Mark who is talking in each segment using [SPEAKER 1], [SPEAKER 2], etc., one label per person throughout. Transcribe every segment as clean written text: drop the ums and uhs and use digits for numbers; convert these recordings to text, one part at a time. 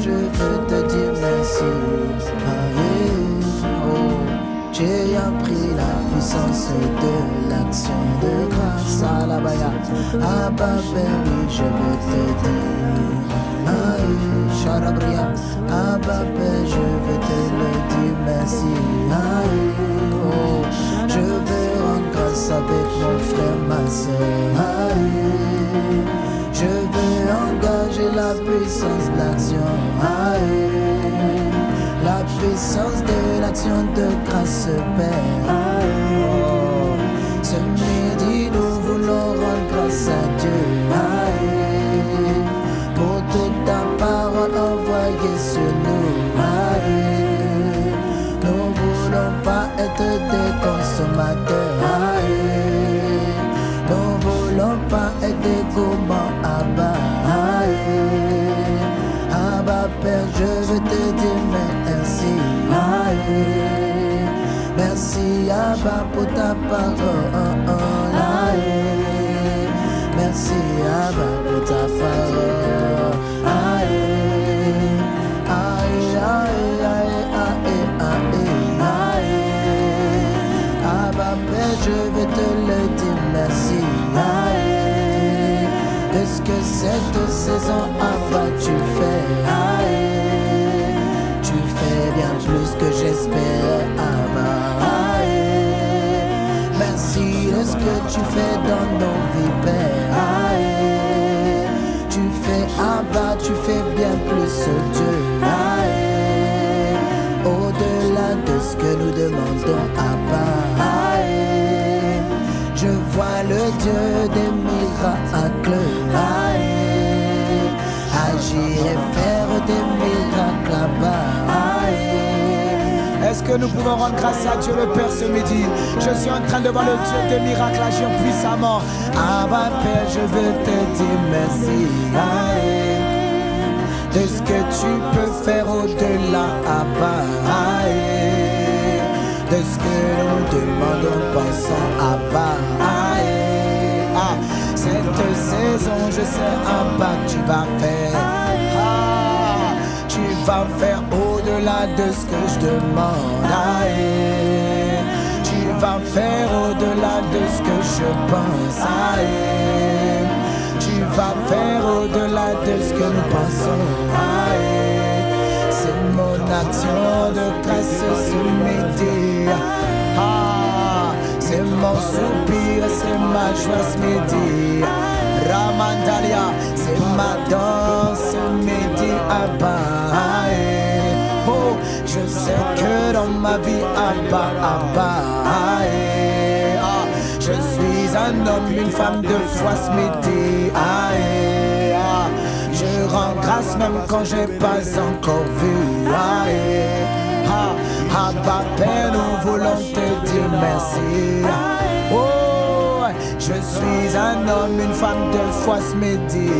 [SPEAKER 1] Je veux te dire merci. J'ai appris la puissance de l'action de grâce à la baya. Abba, oui, je veux te dire. Charabria, Abba, je veux te le dire merci. Je veux rendre grâce avec mon frère, ma soeur. Je veux engager la puissance de l'action. La puissance de l'action de grâce, Père. Ce midi, nous voulons rendre grâce à Dieu. Pour toute ta parole envoyée sur nous. Nous ne voulons pas être des consommateurs. Nous ne voulons pas être des gourmands. Abba, Abba, Père, je veux te dire merci. Merci, Abba, pour ta parole. Merci, Abba, pour ta parole. Abba, Père, je veux te le dire merci. De ce que cette saison, Abba, tu fais. Tu fais bien plus que j'espère, Abba. Merci de ce que tu fais dans nos vies, Père. Tu fais, Abba, tu fais bien plus, oh Dieu. Au-delà de ce que nous demandons, Abba. Je vois le Dieu des miracles. Agir et faire des miracles là-bas.
[SPEAKER 2] Est-ce que nous pouvons rendre grâce à Dieu le Père ce midi? Je suis en train de voir le Dieu des miracles agir puissamment.
[SPEAKER 1] Abba, Père, je veux te dire merci. De ce que tu peux faire au-delà, Abba. De ce que nous demandons, pensons, Abba. Cette saison, je sais, Abba, tu vas faire. Tu vas faire au-delà de ce que je demande. Tu vas faire au-delà de ce que je pense. Tu vas faire au-delà de ce que nous pensons. C'est mon action de grâce ce midi. C'est mon soupir, c'est ma joie ce midi. Ramandalia, c'est ma danse ce midi. Abba. Oh, je sais que dans ma vie, Abba, Abba. Je suis un homme, une femme de foi ce midi. Je rends grâce même quand j'ai pas encore vu. Abba, Père, nous voulons te dire merci. Oh, je suis un homme, une femme de foi ce midi.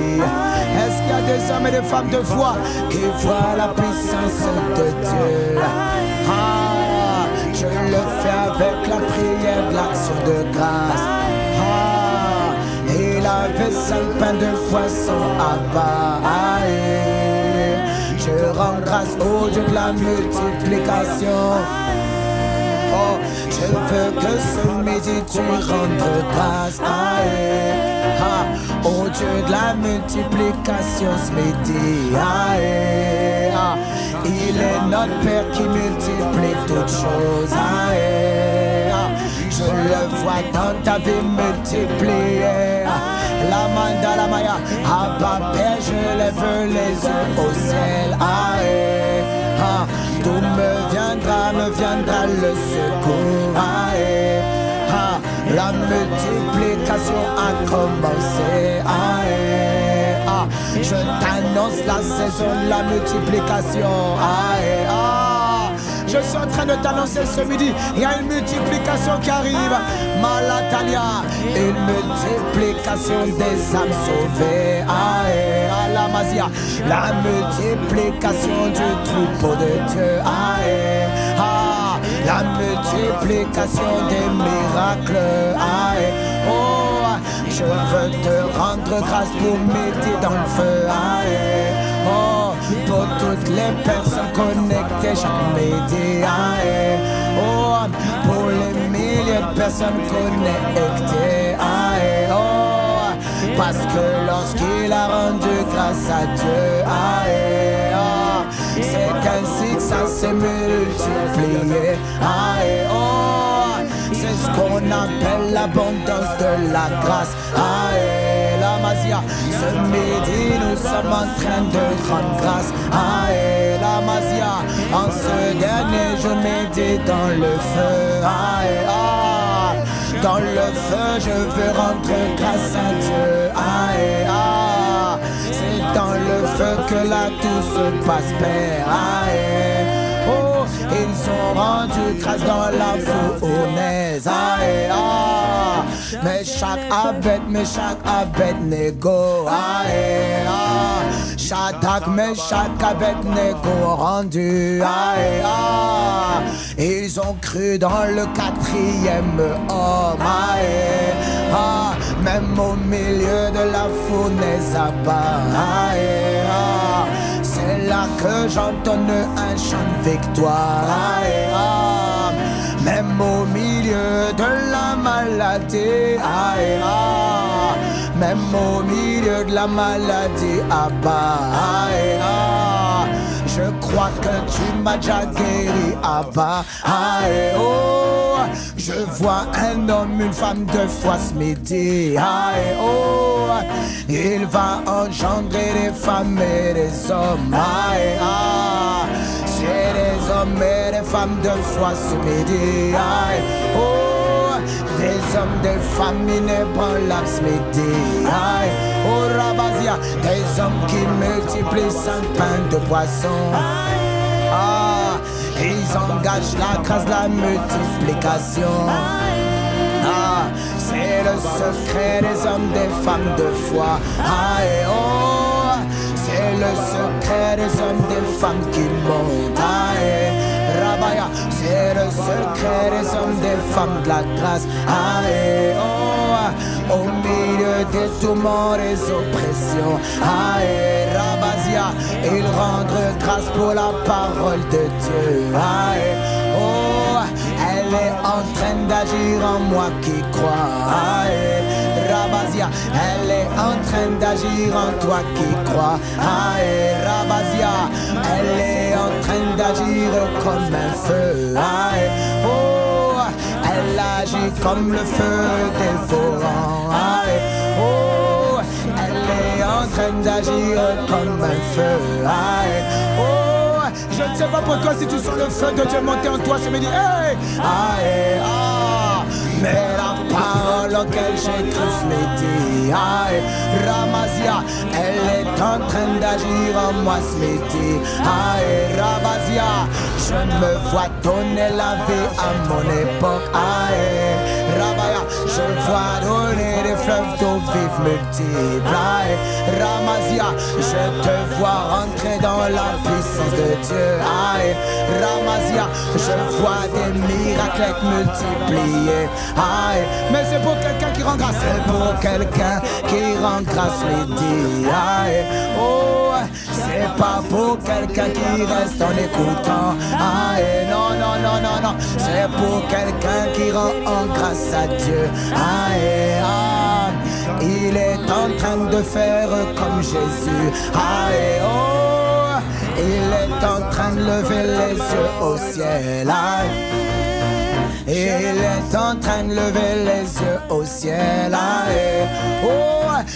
[SPEAKER 1] Est-ce qu'il y a des hommes et des femmes de foi qui voient la puissance de Dieu? Je le fais avec la prière de l'action de grâce. Et la vaisselle pain de poisson, Abba. Je rends grâce au Dieu de la multiplication. Oh, je veux que ce midi tu rendes grâce. Au Dieu de la multiplication ce midi. Il est notre Père qui multiplie toutes choses. Je le vois dans ta vie multiplier. La manda la maya. Abba, Père, je lève les yeux au ciel. Tout me viendra le secours. La multiplication a commencé. Je t'annonce la saison de la multiplication. Je suis en train de t'annoncer ce midi, il y a une multiplication qui arrive. Malatalia, une multiplication des âmes sauvées. La multiplication du troupeau de Dieu. La multiplication des miracles. Aïe, oh, je veux te rendre grâce pour m'aider dans le feu. Aïe, oh, pour toutes les personnes connectées chaque midi. Aïe, oh, pour les milliers de personnes connectées. Aïe, oh, parce que lorsqu'il a rendu grâce à Dieu, aïe, oh, c'est qu'ainsi que ça s'est multiplié. Aïe, oh, c'est ce qu'on appelle l'abondance de la grâce. Aïe, la Masia, ce midi nous sommes en train de rendre grâce. Aïe, la Masia, en ce dernier jour médite dans le feu. Aïe, ah, dans le feu je veux rendre grâce à Dieu. Aïe, ah, c'est dans le feu que là tout se passe, Père. Aïe, oh, ils ont rendu grâce dans la fournaise. Aïe, ah, mais chaque Abednego. Aïe, ah, Shadrach, Meshach, Abednego rendu. Aïe, ah, ils ont cru dans le quatrième homme. Aïe, ah, même au milieu de la fournaise à-bas. Aïe, ah, c'est là que j'entonne un chant de victoire. Aïe, ah, même au milieu de la maladie. Aïe, ah, même au milieu de la maladie. Abba, aïe, ah, je crois que tu m'as déjà guéri. Abba, aïe, oh, je vois un homme, une femme de foi ce midi. Aïe, oh, il va engendrer des femmes et des hommes. Aïe, ah, c'est des hommes et des femmes de foi ce midi. Aïe, oh, des hommes, des femmes inébranlables ce midi. Aïe, oh, Rabazia, des hommes qui multiplient 5 pains de poisson. Ah, ils engagent la grâce de la multiplication. Ah, c'est le secret des hommes, des femmes de foi. Aïe, oh, c'est le secret des hommes, des femmes qui montent. Aïe, Rabaya, c'est le secret des hommes, des femmes de la grâce. Aïe, oh, au milieu des tourments, des oppressions. Aïe, Rabazia, ils rendent grâce pour la parole de Dieu. Aïe, oh, elle est en train d'agir en moi qui crois. Aïe, Rabazia, elle est en train d'agir en toi qui crois. Aïe, Rabazia, elle est en train d'agir comme un feu. Aïe, oh, elle agit comme le feu dévorant. Aïe, oh, elle est en train d'agir comme un feu. Aïe, oh, je ne sais pas pour toi si tu sens le feu de Dieu monter en toi ce midi. Hey, aïe, ah, mais la parole auquel j'ai cru ce midi. Aïe, Ramazia, elle est en train d'agir en moi ce midi. Aïe, Ramazia, je me vois donner la vie à mon époque. Aïe, Rabaya, je vois donner des fleuves d'eau vive multiples. Aïe, Ramazia, je te vois rentrer dans la puissance de Dieu. Aïe, Ramazia, je vois des miracles être multipliés. Aïe, mais c'est pour quelqu'un qui rend grâce. C'est pour quelqu'un qui rend grâce midi. Aïe, oh, c'est pas pour quelqu'un qui reste en écoutant. Aïe, non, non, non, non, non. C'est pour quelqu'un qui rend en grâce à Dieu. Aïe, ah, il est en train de faire comme Jésus. Aïe, oh, il est en train de lever les yeux au ciel. Aïe, il est en train de lever les yeux au ciel. Aïe, oh,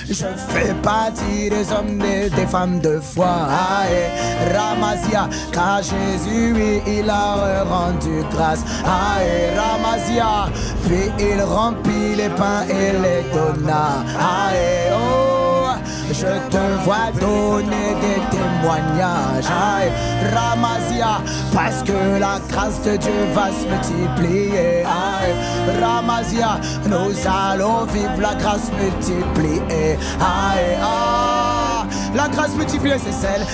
[SPEAKER 1] je fais partie des hommes et des femmes de foi. Aïe, Ramazia, car Jésus, oui, il a rendu grâce. Aïe, Ramazia, puis il remplit les pains et les donna. Aïe, oh, je te vois donner des témoignages. Aïe, Ramazia, parce que la grâce de Dieu va se multiplier. Aïe, Ramazia, nous allons vivre la grâce multipliée. Aïe, ah, la grâce multipliée, c'est celle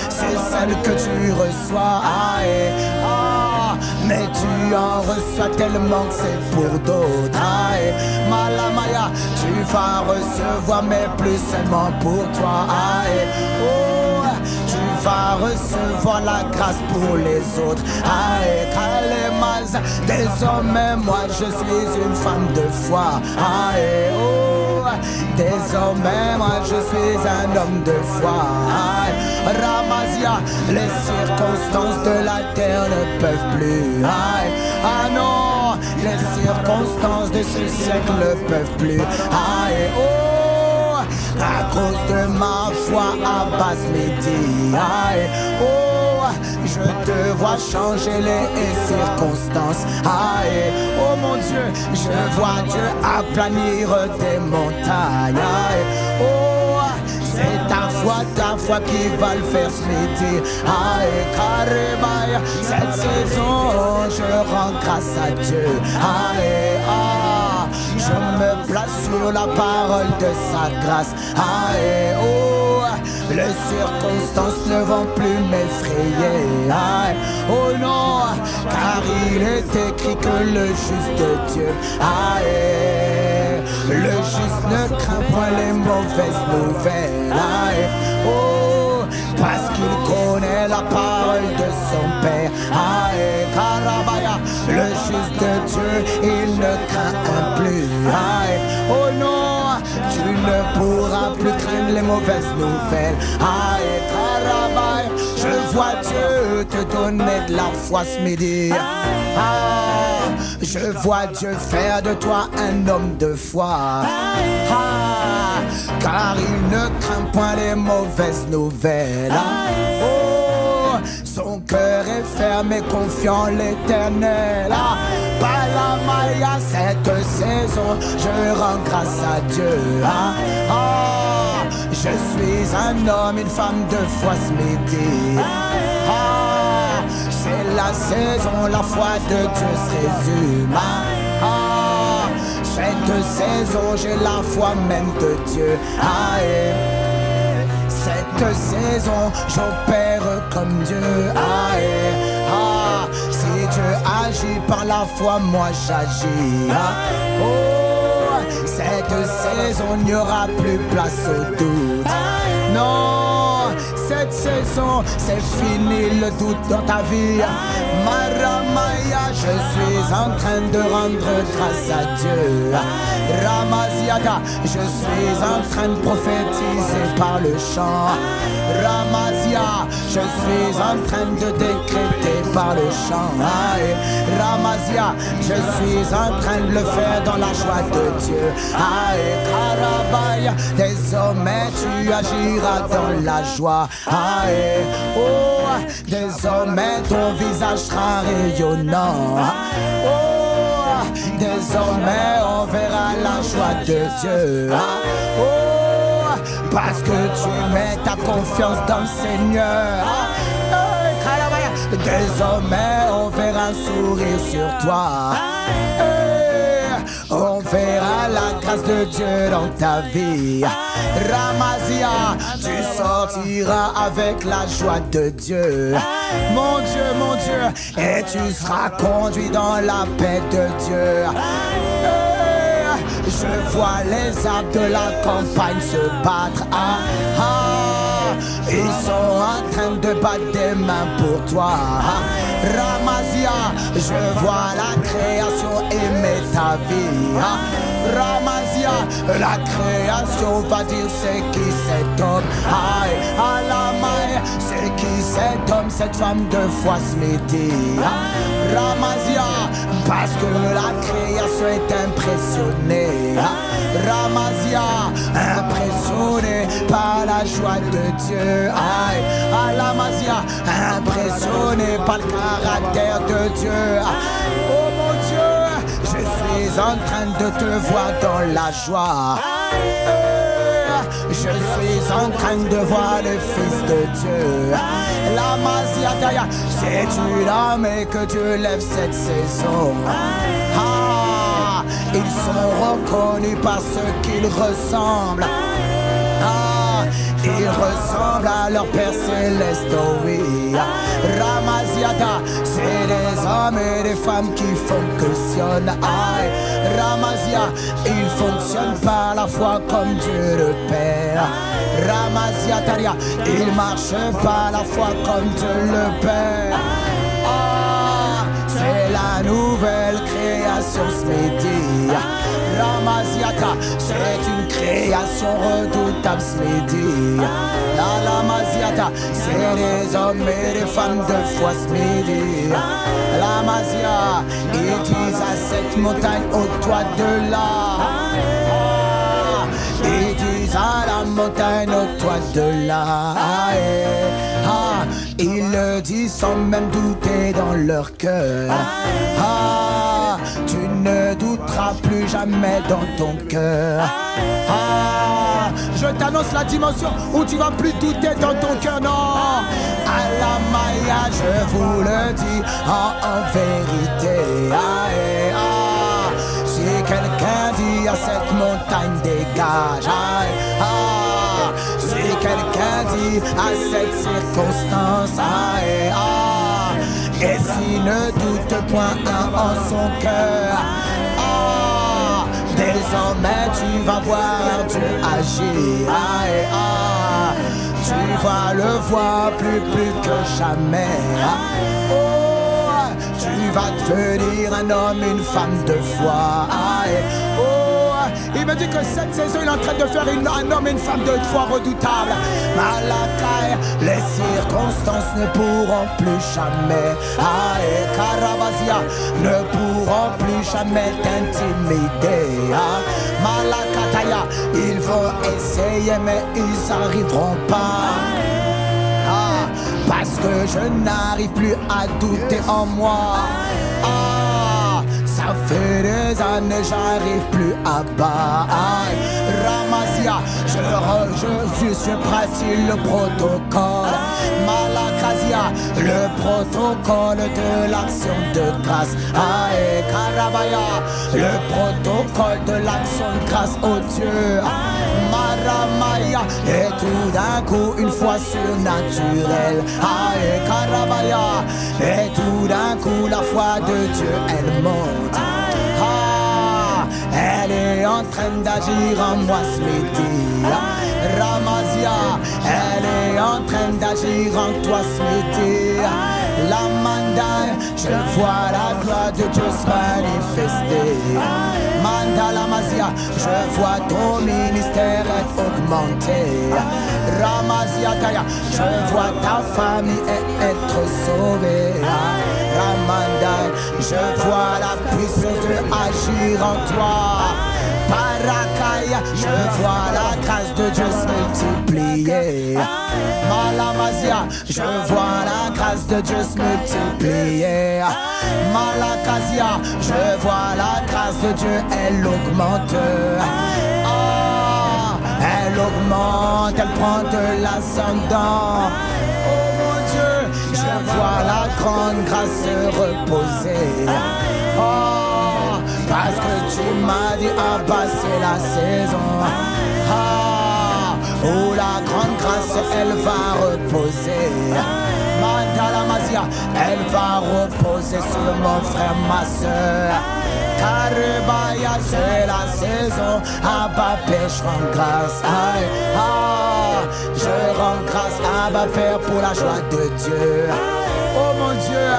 [SPEAKER 1] que tu reçois. Aïe, ah, mais tu en reçois tellement que c'est pour d'autres. Aïe, Malamaya, tu vas recevoir, mais plus seulement pour toi. Aïe, oh, tu vas recevoir la grâce pour les autres. Aïe, Kalemaz, désormais moi je suis une femme de foi. Aïe, oh, désormais moi je suis un homme de foi. Aïe, Ramazia, les circonstances de la terre ne peuvent plus. Aïe, ah non, les circonstances de ce siècle ne peuvent plus. Aïe, oh, à cause de ma foi à basse midi. Aïe, oh, je te vois changer les circonstances. Aïe, oh mon Dieu, je vois Dieu aplanir des montagnes. Aïe, oh, c'est ta foi qui va le faire ce midi. Aïe, Karebaya, cette saison je rends grâce à Dieu. Aïe, ah, je me place sur la parole de sa grâce. Aïe, oh, les circonstances ne vont plus m'effrayer. Aïe, oh non, car il est écrit que le juste de Dieu, aïe, le juste ne craint point les mauvaises nouvelles. Aïe, oh, parce qu'il connaît la parole de son Père. Aïe, Karabaya, le juste de Dieu, il ne craint plus. Aïe, oh non, tu ne pourras plus craindre les mauvaises nouvelles. Aïe, Karabaya, je vois Dieu te donner de la foi ce midi. Ah, je vois Dieu faire de toi un homme de foi. Ah, car il ne craint point les mauvaises nouvelles. Oh, son cœur est fermé, confiant l'Éternel. Balamaya, cette saison, je rends grâce à Dieu. Je suis un homme, une femme de foi ce midi. C'est la saison, la foi de Dieu se résume. Cette saison, j'ai la foi même de Dieu. Cette saison, j'opère comme Dieu. Si Dieu agit par la foi, moi j'agis. Cette saison, il n'y aura plus place au doute. Non, cette saison, c'est fini le doute dans ta vie. Maramaya, je suis en train de rendre grâce à Dieu. Ramaziada, je suis en train de prophétiser par le chant. Ramazia, je suis en train de décréter par le chant. Ramazia, je suis en train de le faire dans la joie de Dieu. Karabaya, désormais tu agiras dans la joie. Oh, désormais ton visage sera rayonnant. Oh, désormais on verra la joie de Dieu. Oh, parce que tu mets ta confiance dans le Seigneur. Désormais on verra un sourire sur toi. On verra la grâce de Dieu dans ta vie. Ramazia, tu sortiras avec la joie de Dieu. Mon Dieu, et tu seras conduit dans la paix de Dieu. Je vois les arbres de la campagne se battre. Ils sont en train de battre des mains pour toi. Ramazia, je vois la création aimer ta vie. Ramazia, la création va dire c'est qui cet homme. Alamai, c'est qui cet homme, cette femme de foi ce midi. Ramazia, parce que la création est impressionnée. Ramazia, impressionné par la joie de Dieu. Alamazia, impressionné par le caractère de Dieu. Oh mon Dieu, je suis en train de te voir dans la joie. Je suis en train de voir le Fils de Dieu. La Maziataya, c'est une âme et que Dieu lève cette saison. Ils sont reconnus par ce qu'ils ressemblent. Ils qu'ils ressemblent à leur Père Céleste, oh oui. Ramaziata, c'est des hommes et des femmes qui fonctionnent. Aïe, Ramazia, ils fonctionnent par la foi comme Dieu le Père. Ramaziataria, ils marchent par la foi comme Dieu le Père. C'est la nouvelle création ce midi. Ramaziata, c'est une création redoutable ce midi. La Ramaziata, c'est des hommes et des femmes de foi ce midi. La Mazia, ils disent à cette montagne, ôte-toi de là. Ils disent à la montagne, ôte-toi de là. Ils le disent sans même douter dans leur cœur. Tu ne douteras plus jamais dans ton cœur. Je t'annonce la dimension où tu vas plus douter dans ton cœur, non. À la Maya, je vous le dis en vérité. Si quelqu'un dit à cette montagne dégage, si quelqu'un dit à cette circonstance, et s'il ne doute point en son cœur, désormais tu vas voir Dieu agir. Tu vas le voir plus que jamais. Tu vas devenir un homme, une femme de foi. Il me dit que cette saison il est en train de faire un homme et une femme de foi redoutable. Malakai, les circonstances ne pourront plus jamais, Karavazia, ne pourront plus jamais t'intimider. Malakataya, ils vont essayer mais ils n'arriveront pas. Parce que je n'arrive plus à douter en moi. Ça fait des années, j'arrive plus à bas. Ramazia, je pratique le protocole. Malakazia, le protocole de l'action de grâce. Karabaya, le protocole de l'action de grâce au Dieu. Maramaya, et tout d'un coup une foi surnaturelle. Karabaya, et tout d'un coup la foi de Dieu elle monte. Elle est en train d'agir en moi ce midi. Ramazia, elle est en train d'agir en toi ce midi. La Manda, je vois la gloire de Dieu se manifester. Mandala Mazia, je vois ton ministère être augmenté. Ramazia Kaya, je vois ta famille être sauvée. Ramanda, je vois la puissance de agir en toi. Parakaya, je vois la grâce de Dieu se multiplier. Malamazia, je vois la grâce de Dieu se multiplier. Malakazia, je vois la grâce de Dieu, elle augmente. Elle augmente, elle prend de l'ascendant. Oh mon Dieu, je vois la grande grâce se reposer. Parce que tu m'as dit, c'est la saison. Où la grande grâce, elle va reposer. Mandalamazia, elle va reposer sur mon frère, ma soeur. Karibaya, c'est la saison. Abba, Père, je rends grâce. Je rends grâce, Abba, Père, pour la joie de Dieu. Oh mon Dieu,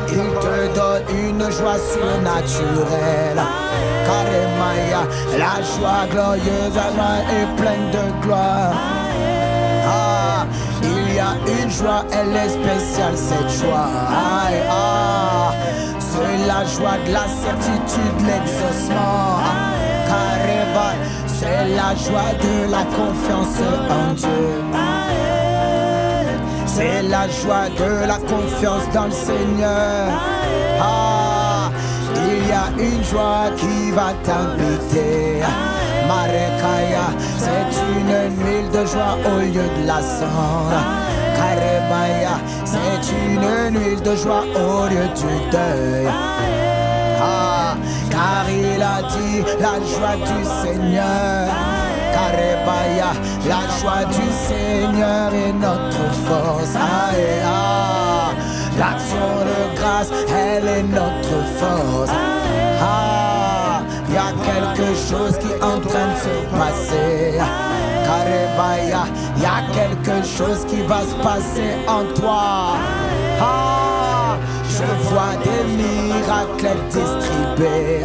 [SPEAKER 1] il te donne une joie surnaturelle. Karimaya, la joie glorieuse est pleine de gloire. Il y a une joie, elle est spéciale cette joie. C'est la joie de la certitude, l'exaucement. Karima, c'est la joie de la confiance en Dieu. C'est la joie de la confiance dans le Seigneur. Il y a une joie qui va t'habiter. Marekaya, c'est une huile de joie au lieu de la cendre. Karebaya, c'est une huile de joie au lieu du deuil. Car il a dit la joie du Seigneur. Karebaya, la joie du Seigneur est notre force. L'action de grâce, elle est notre force. Y a quelque chose qui est en train de se passer. Karebaya, y a quelque chose qui va se passer en toi. Je vois des miracles distribués.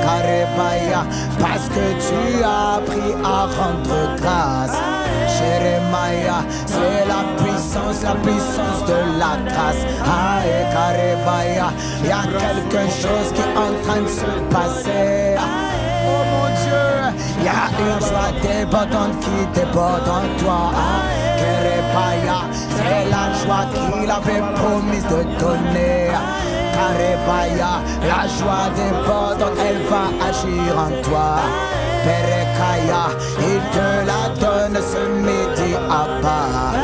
[SPEAKER 1] Karebaya, parce que tu as appris à rendre grâce. Jérémia, c'est la puissance de la grâce. Karebaya, y a quelque chose qui est en train de se passer. Oh mon Dieu, y a une joie débordante qui déborde en toi. Karebaya, c'est la joie qu'il avait promise de donner. Karebaya, la joie débordante, elle va agir en toi. Perekaya, il te la donne ce midi à part.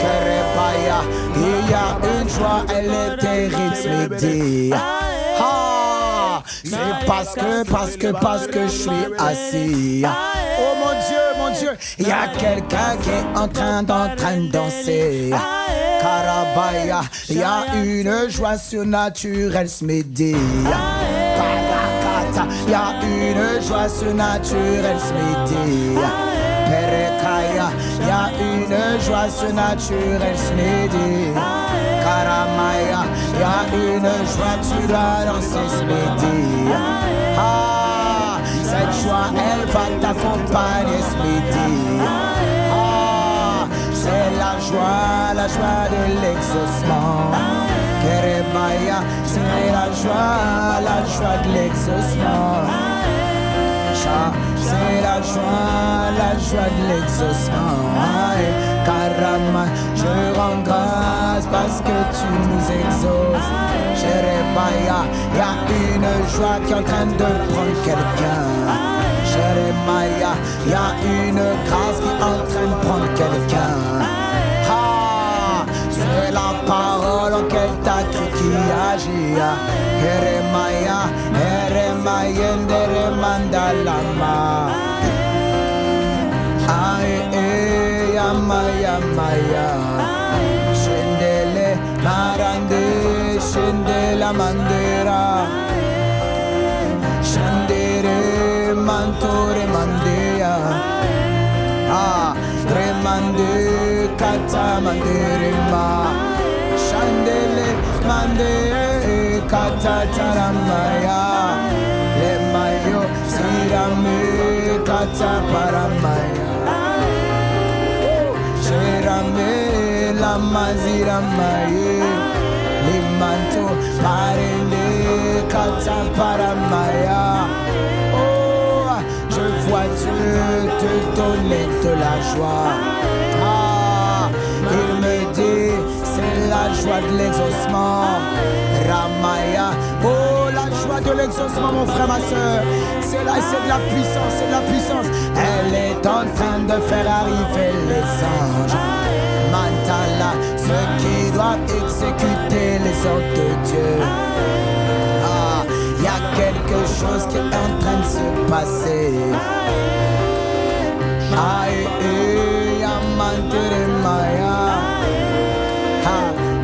[SPEAKER 1] Karebaya, il y a une joie, elle est terrible ce midi. C'est parce que je suis assis. Oh mon Dieu, il y a quelqu'un qui est en train de danser. Karabaya, il y a une joie surnaturelle ce midi. Il y a une joie surnaturelle ce midi. Perekaya, il y a une joie surnaturelle ce midi. Karamaya, il y a une joie, tu dois danser ce midi. Cette joie, elle va t'accompagner ce midi. C'est la joie de l'exaucement. Kerebaya, c'est la joie de l'exaucement. C'est la joie de l'exaucement. Karama, je rends grâce parce que tu nous exauces. Jérémia, y a une joie qui est en train de prendre quelqu'un. Jérémia, y a une grâce qui est en train de prendre quelqu'un. C'est la parole en qu'elle t'a cru qui agit. Jérémia, Jérémia, Ndéremandalama. Maya Maya Shendele Marande Shendela Mandera Shendere Mantore Mandea Remande Kata Manderema Shandele Mande Kata Taramaya Lemayo Sirame Kata Paramaya la mazira maye limanto parende kata paramaya. Oh, je vois Dieu te donner de la joie. Il me dit c'est la joie de l'exaucement. Ramaya, oh la joie de l'exaucement mon frère ma soeur. C'est de la puissance, Elle est en train de faire arriver les anges. Mantala, ceux qui doivent exécuter les ordres de Dieu. Y a quelque chose qui est en train de se passer. Yamantere Maya.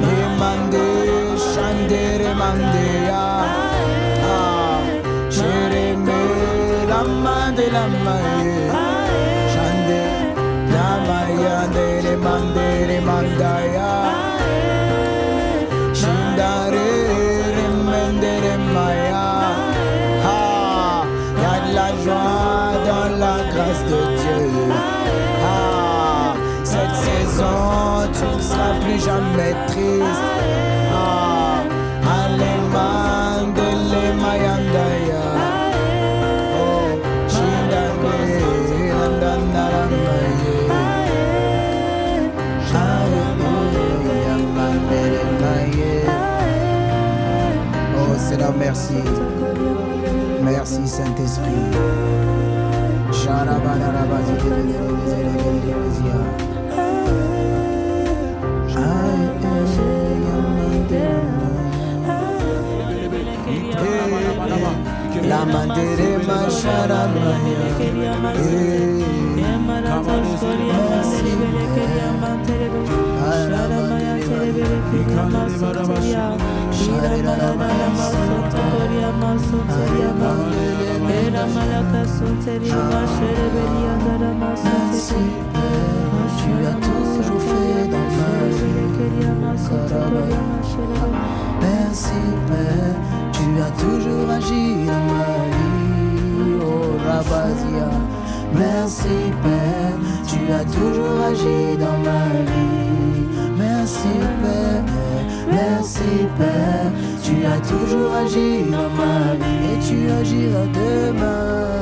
[SPEAKER 1] Yemande Shandere Mandea. Jereme la mande la maye. Shande la maya de mandere mandaya. Shindare remendere maya. Y'a de la joie dans la grâce de Dieu. Cette saison tu ne seras plus jamais triste. Alemandele mayandaya. Oh Seigneur, merci. Merci Saint-Esprit. La mandere ma sharamaya. Tu as toujours fait dans ma vie. Merci Père, tu as toujours agi dans ma vie. Oh Rabazia. Merci Père, tu as toujours agi dans ma vie. Merci Père, merci Père, tu as toujours agi dans ma vie et tu agiras demain.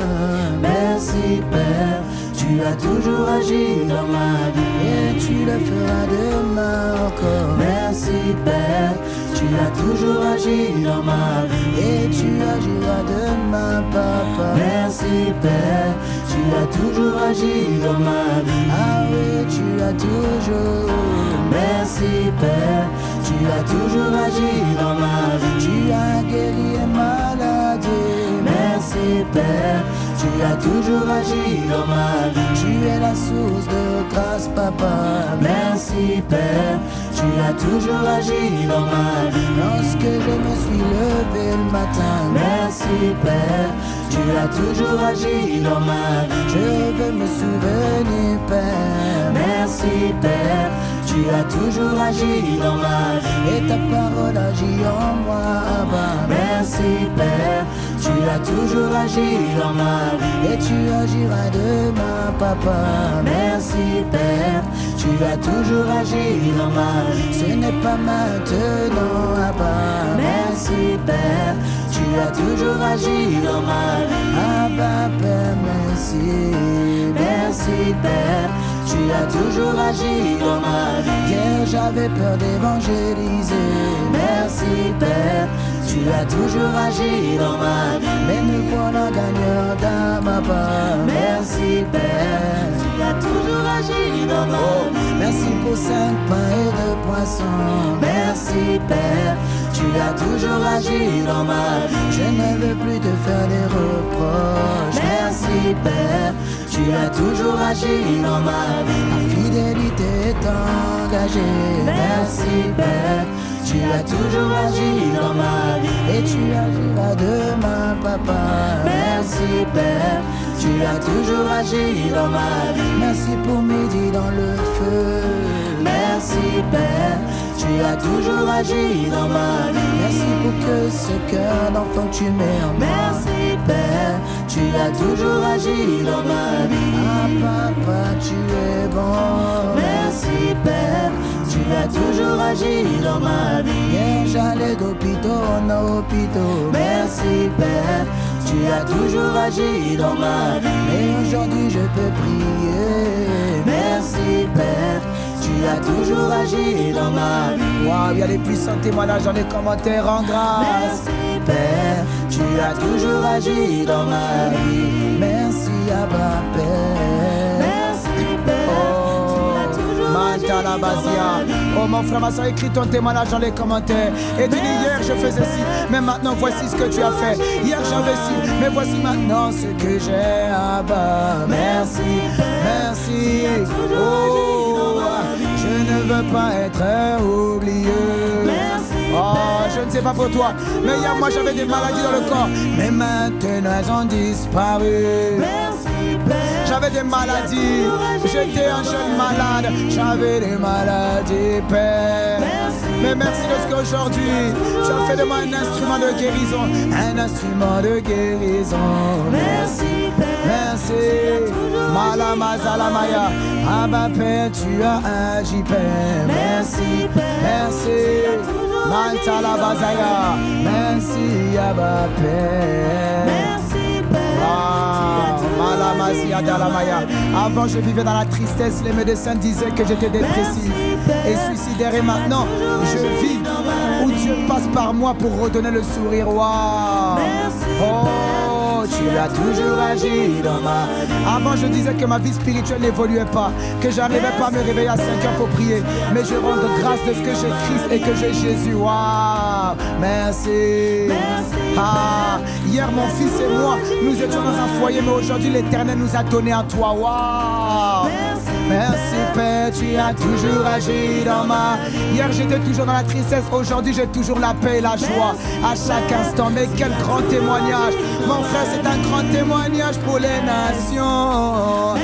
[SPEAKER 1] Merci Père, tu as toujours agi dans ma vie et tu le feras demain encore. Merci Père, tu as toujours agi dans ma vie et tu agiras demain, Papa. Merci Père, tu as toujours agi dans ma vie. Ah oui, tu as toujours. Merci Père, tu as toujours agi dans ma vie. Tu as guéri les maladies. Merci Père, tu as toujours agi dans ma vie. Tu es la source de grâce, Papa. Merci Père, tu as toujours agi dans ma vie. Lorsque je me suis levé le matin. Merci Père, tu as toujours agi dans ma vie. Je veux me souvenir, Père. Merci Père, tu as toujours agi dans ma vie et ta parole agit en moi. Merci Père, tu as toujours agi dans ma vie et tu agiras demain, Papa. Merci Père, tu as toujours agi dans ma vie. Ce n'est pas maintenant, Abba. Merci Père, tu as toujours agi dans ma vie. Abba Père, merci. Merci Père, tu as toujours agi dans ma vie. Hier j'avais peur d'évangéliser. Merci Père, tu as toujours agi dans ma vie. Mais nous voilà gagnants d'âme. Merci Père, tu as toujours agi dans ma vie. Merci pour 5 pains et 2 poissons. Merci Père, tu as toujours agi dans ma vie. Je ne veux plus te faire des reproches. Merci Père, tu as toujours agi dans ma vie. Ma fidélité est engagée. Merci Père, tu as toujours agi dans ma vie et tu agiras demain, Papa. Merci Père, tu as toujours agi dans ma vie. Merci pour midi dans le feu. Merci Père, tu as toujours agi dans ma vie. Merci pour que ce cœur d'enfant que tu mets en moi. Merci Père, tu as toujours agi dans ma vie. Ah Papa, tu es bon. Merci Père, tu as toujours agi dans ma vie. Hier j'allais d'hôpital en hôpital. Merci Père, tu as toujours agi dans ma vie. Mais aujourd'hui je peux prier. Merci Père, tu as toujours agi dans ma vie. Waouh, il y a des puissants témoignages dans les commentaires en grâce. Merci Père, tu as toujours agi dans ma vie. Merci Abba Père. Merci Père, tu as toujours agi dans ma vie. Oh mon frère, ma soeur, écris ton témoignage dans les commentaires. Et tu dis hier je faisais ci, mais maintenant voici ce que tu as fait. Hier j'avais ci, mais voici maintenant ce que j'ai. Abba, merci, merci. Oh, je ne veux pas être oublié. Oh, je ne sais pas pour toi, mais hier moi j'avais des maladies dans le corps, mais maintenant elles ont disparu. J'avais des maladies, j'étais un jeune malade, j'avais des maladies, Père. Mais merci de ce qu'aujourd'hui, tu as fait de moi un instrument de guérison, un instrument de guérison. Merci, merci. Malamazalamaya, Abba Père, tu as agi, Père. Merci, merci. Mantalabazaya, merci, Abba Père. Avant je vivais dans la tristesse, les médecins disaient que j'étais dépressif et suicidaire, et maintenant je vis où Dieu passe par moi pour redonner le sourire. Wow. Oh, tu as toujours agi dans ma vie. Avant je disais que ma vie spirituelle n'évoluait pas, que j'arrivais pas à me réveiller à 5 heures pour prier, mais je rends grâce de ce que j'ai Christ et que j'ai Jésus. Wow. Merci. Ah, Hier, mon fils et moi, nous étions dans un foyer, mais aujourd'hui, l'Éternel nous a donné à toi. Waouh! Merci Père, tu as toujours agi dans ma... Hier j'étais toujours dans la tristesse, aujourd'hui j'ai toujours la paix et la joie à chaque instant. Mais quel grand témoignage! Mon frère, c'est un grand témoignage pour les nations.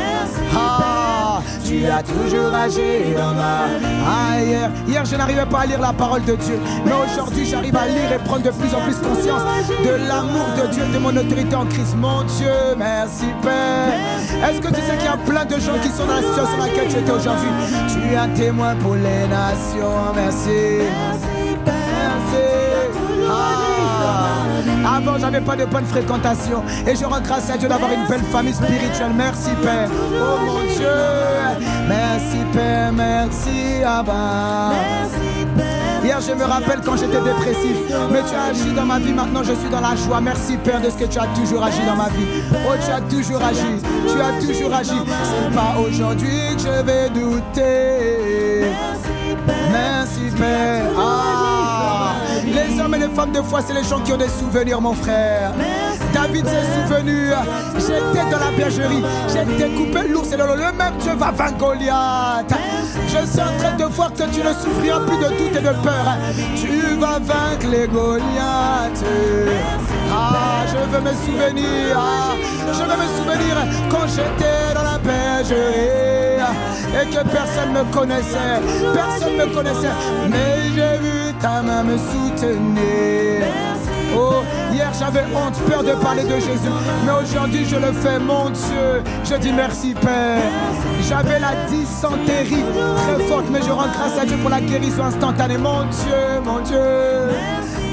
[SPEAKER 1] Ah, tu as toujours agi dans ma... Ah, hier je n'arrivais pas à lire la parole de Dieu, mais aujourd'hui j'arrive à lire et prendre de plus en plus conscience de l'amour de Dieu, de mon autorité en Christ. Mon Dieu, merci Père. Est-ce que tu sais qu'il y a plein de gens qui sont dans la situation dans laquelle tu étais aujourd'hui? Tu es un témoin pour les nations. Merci. Merci. Ah. Avant, j'avais pas de bonne fréquentation et je rends grâce à Dieu d'avoir une belle famille spirituelle. Merci Père. Oh mon Dieu. Merci Père. Merci Abba. Hier, je me rappelle quand j'étais dépressif, mais tu as agi dans ma vie, maintenant je suis dans la joie. Merci Père de ce que tu as toujours agi dans ma vie. Oh, tu as toujours agi, tu as toujours agi. C'est pas aujourd'hui que je vais douter. Merci Père. Ah, les hommes et les femmes de foi, c'est les gens qui ont des souvenirs, mon frère. David s'est souvenu, j'étais dans la bergerie, j'ai découpé l'ours et le même Dieu va vaincre Goliath. Je suis en train de voir que tu ne souffriras plus de doute et de peur. Tu vas vaincre les Goliaths. Ah, je veux me souvenir, je veux me souvenir quand j'étais dans la bergerie et que personne ne me connaissait, mais j'ai vu ta main me soutenir. Oh, hier j'avais honte, peur de parler de Jésus, mais aujourd'hui je le fais, mon Dieu. Je dis merci Père. J'avais la dysenterie très forte, mais je rends grâce à Dieu pour la guérison instantanée. Mon Dieu.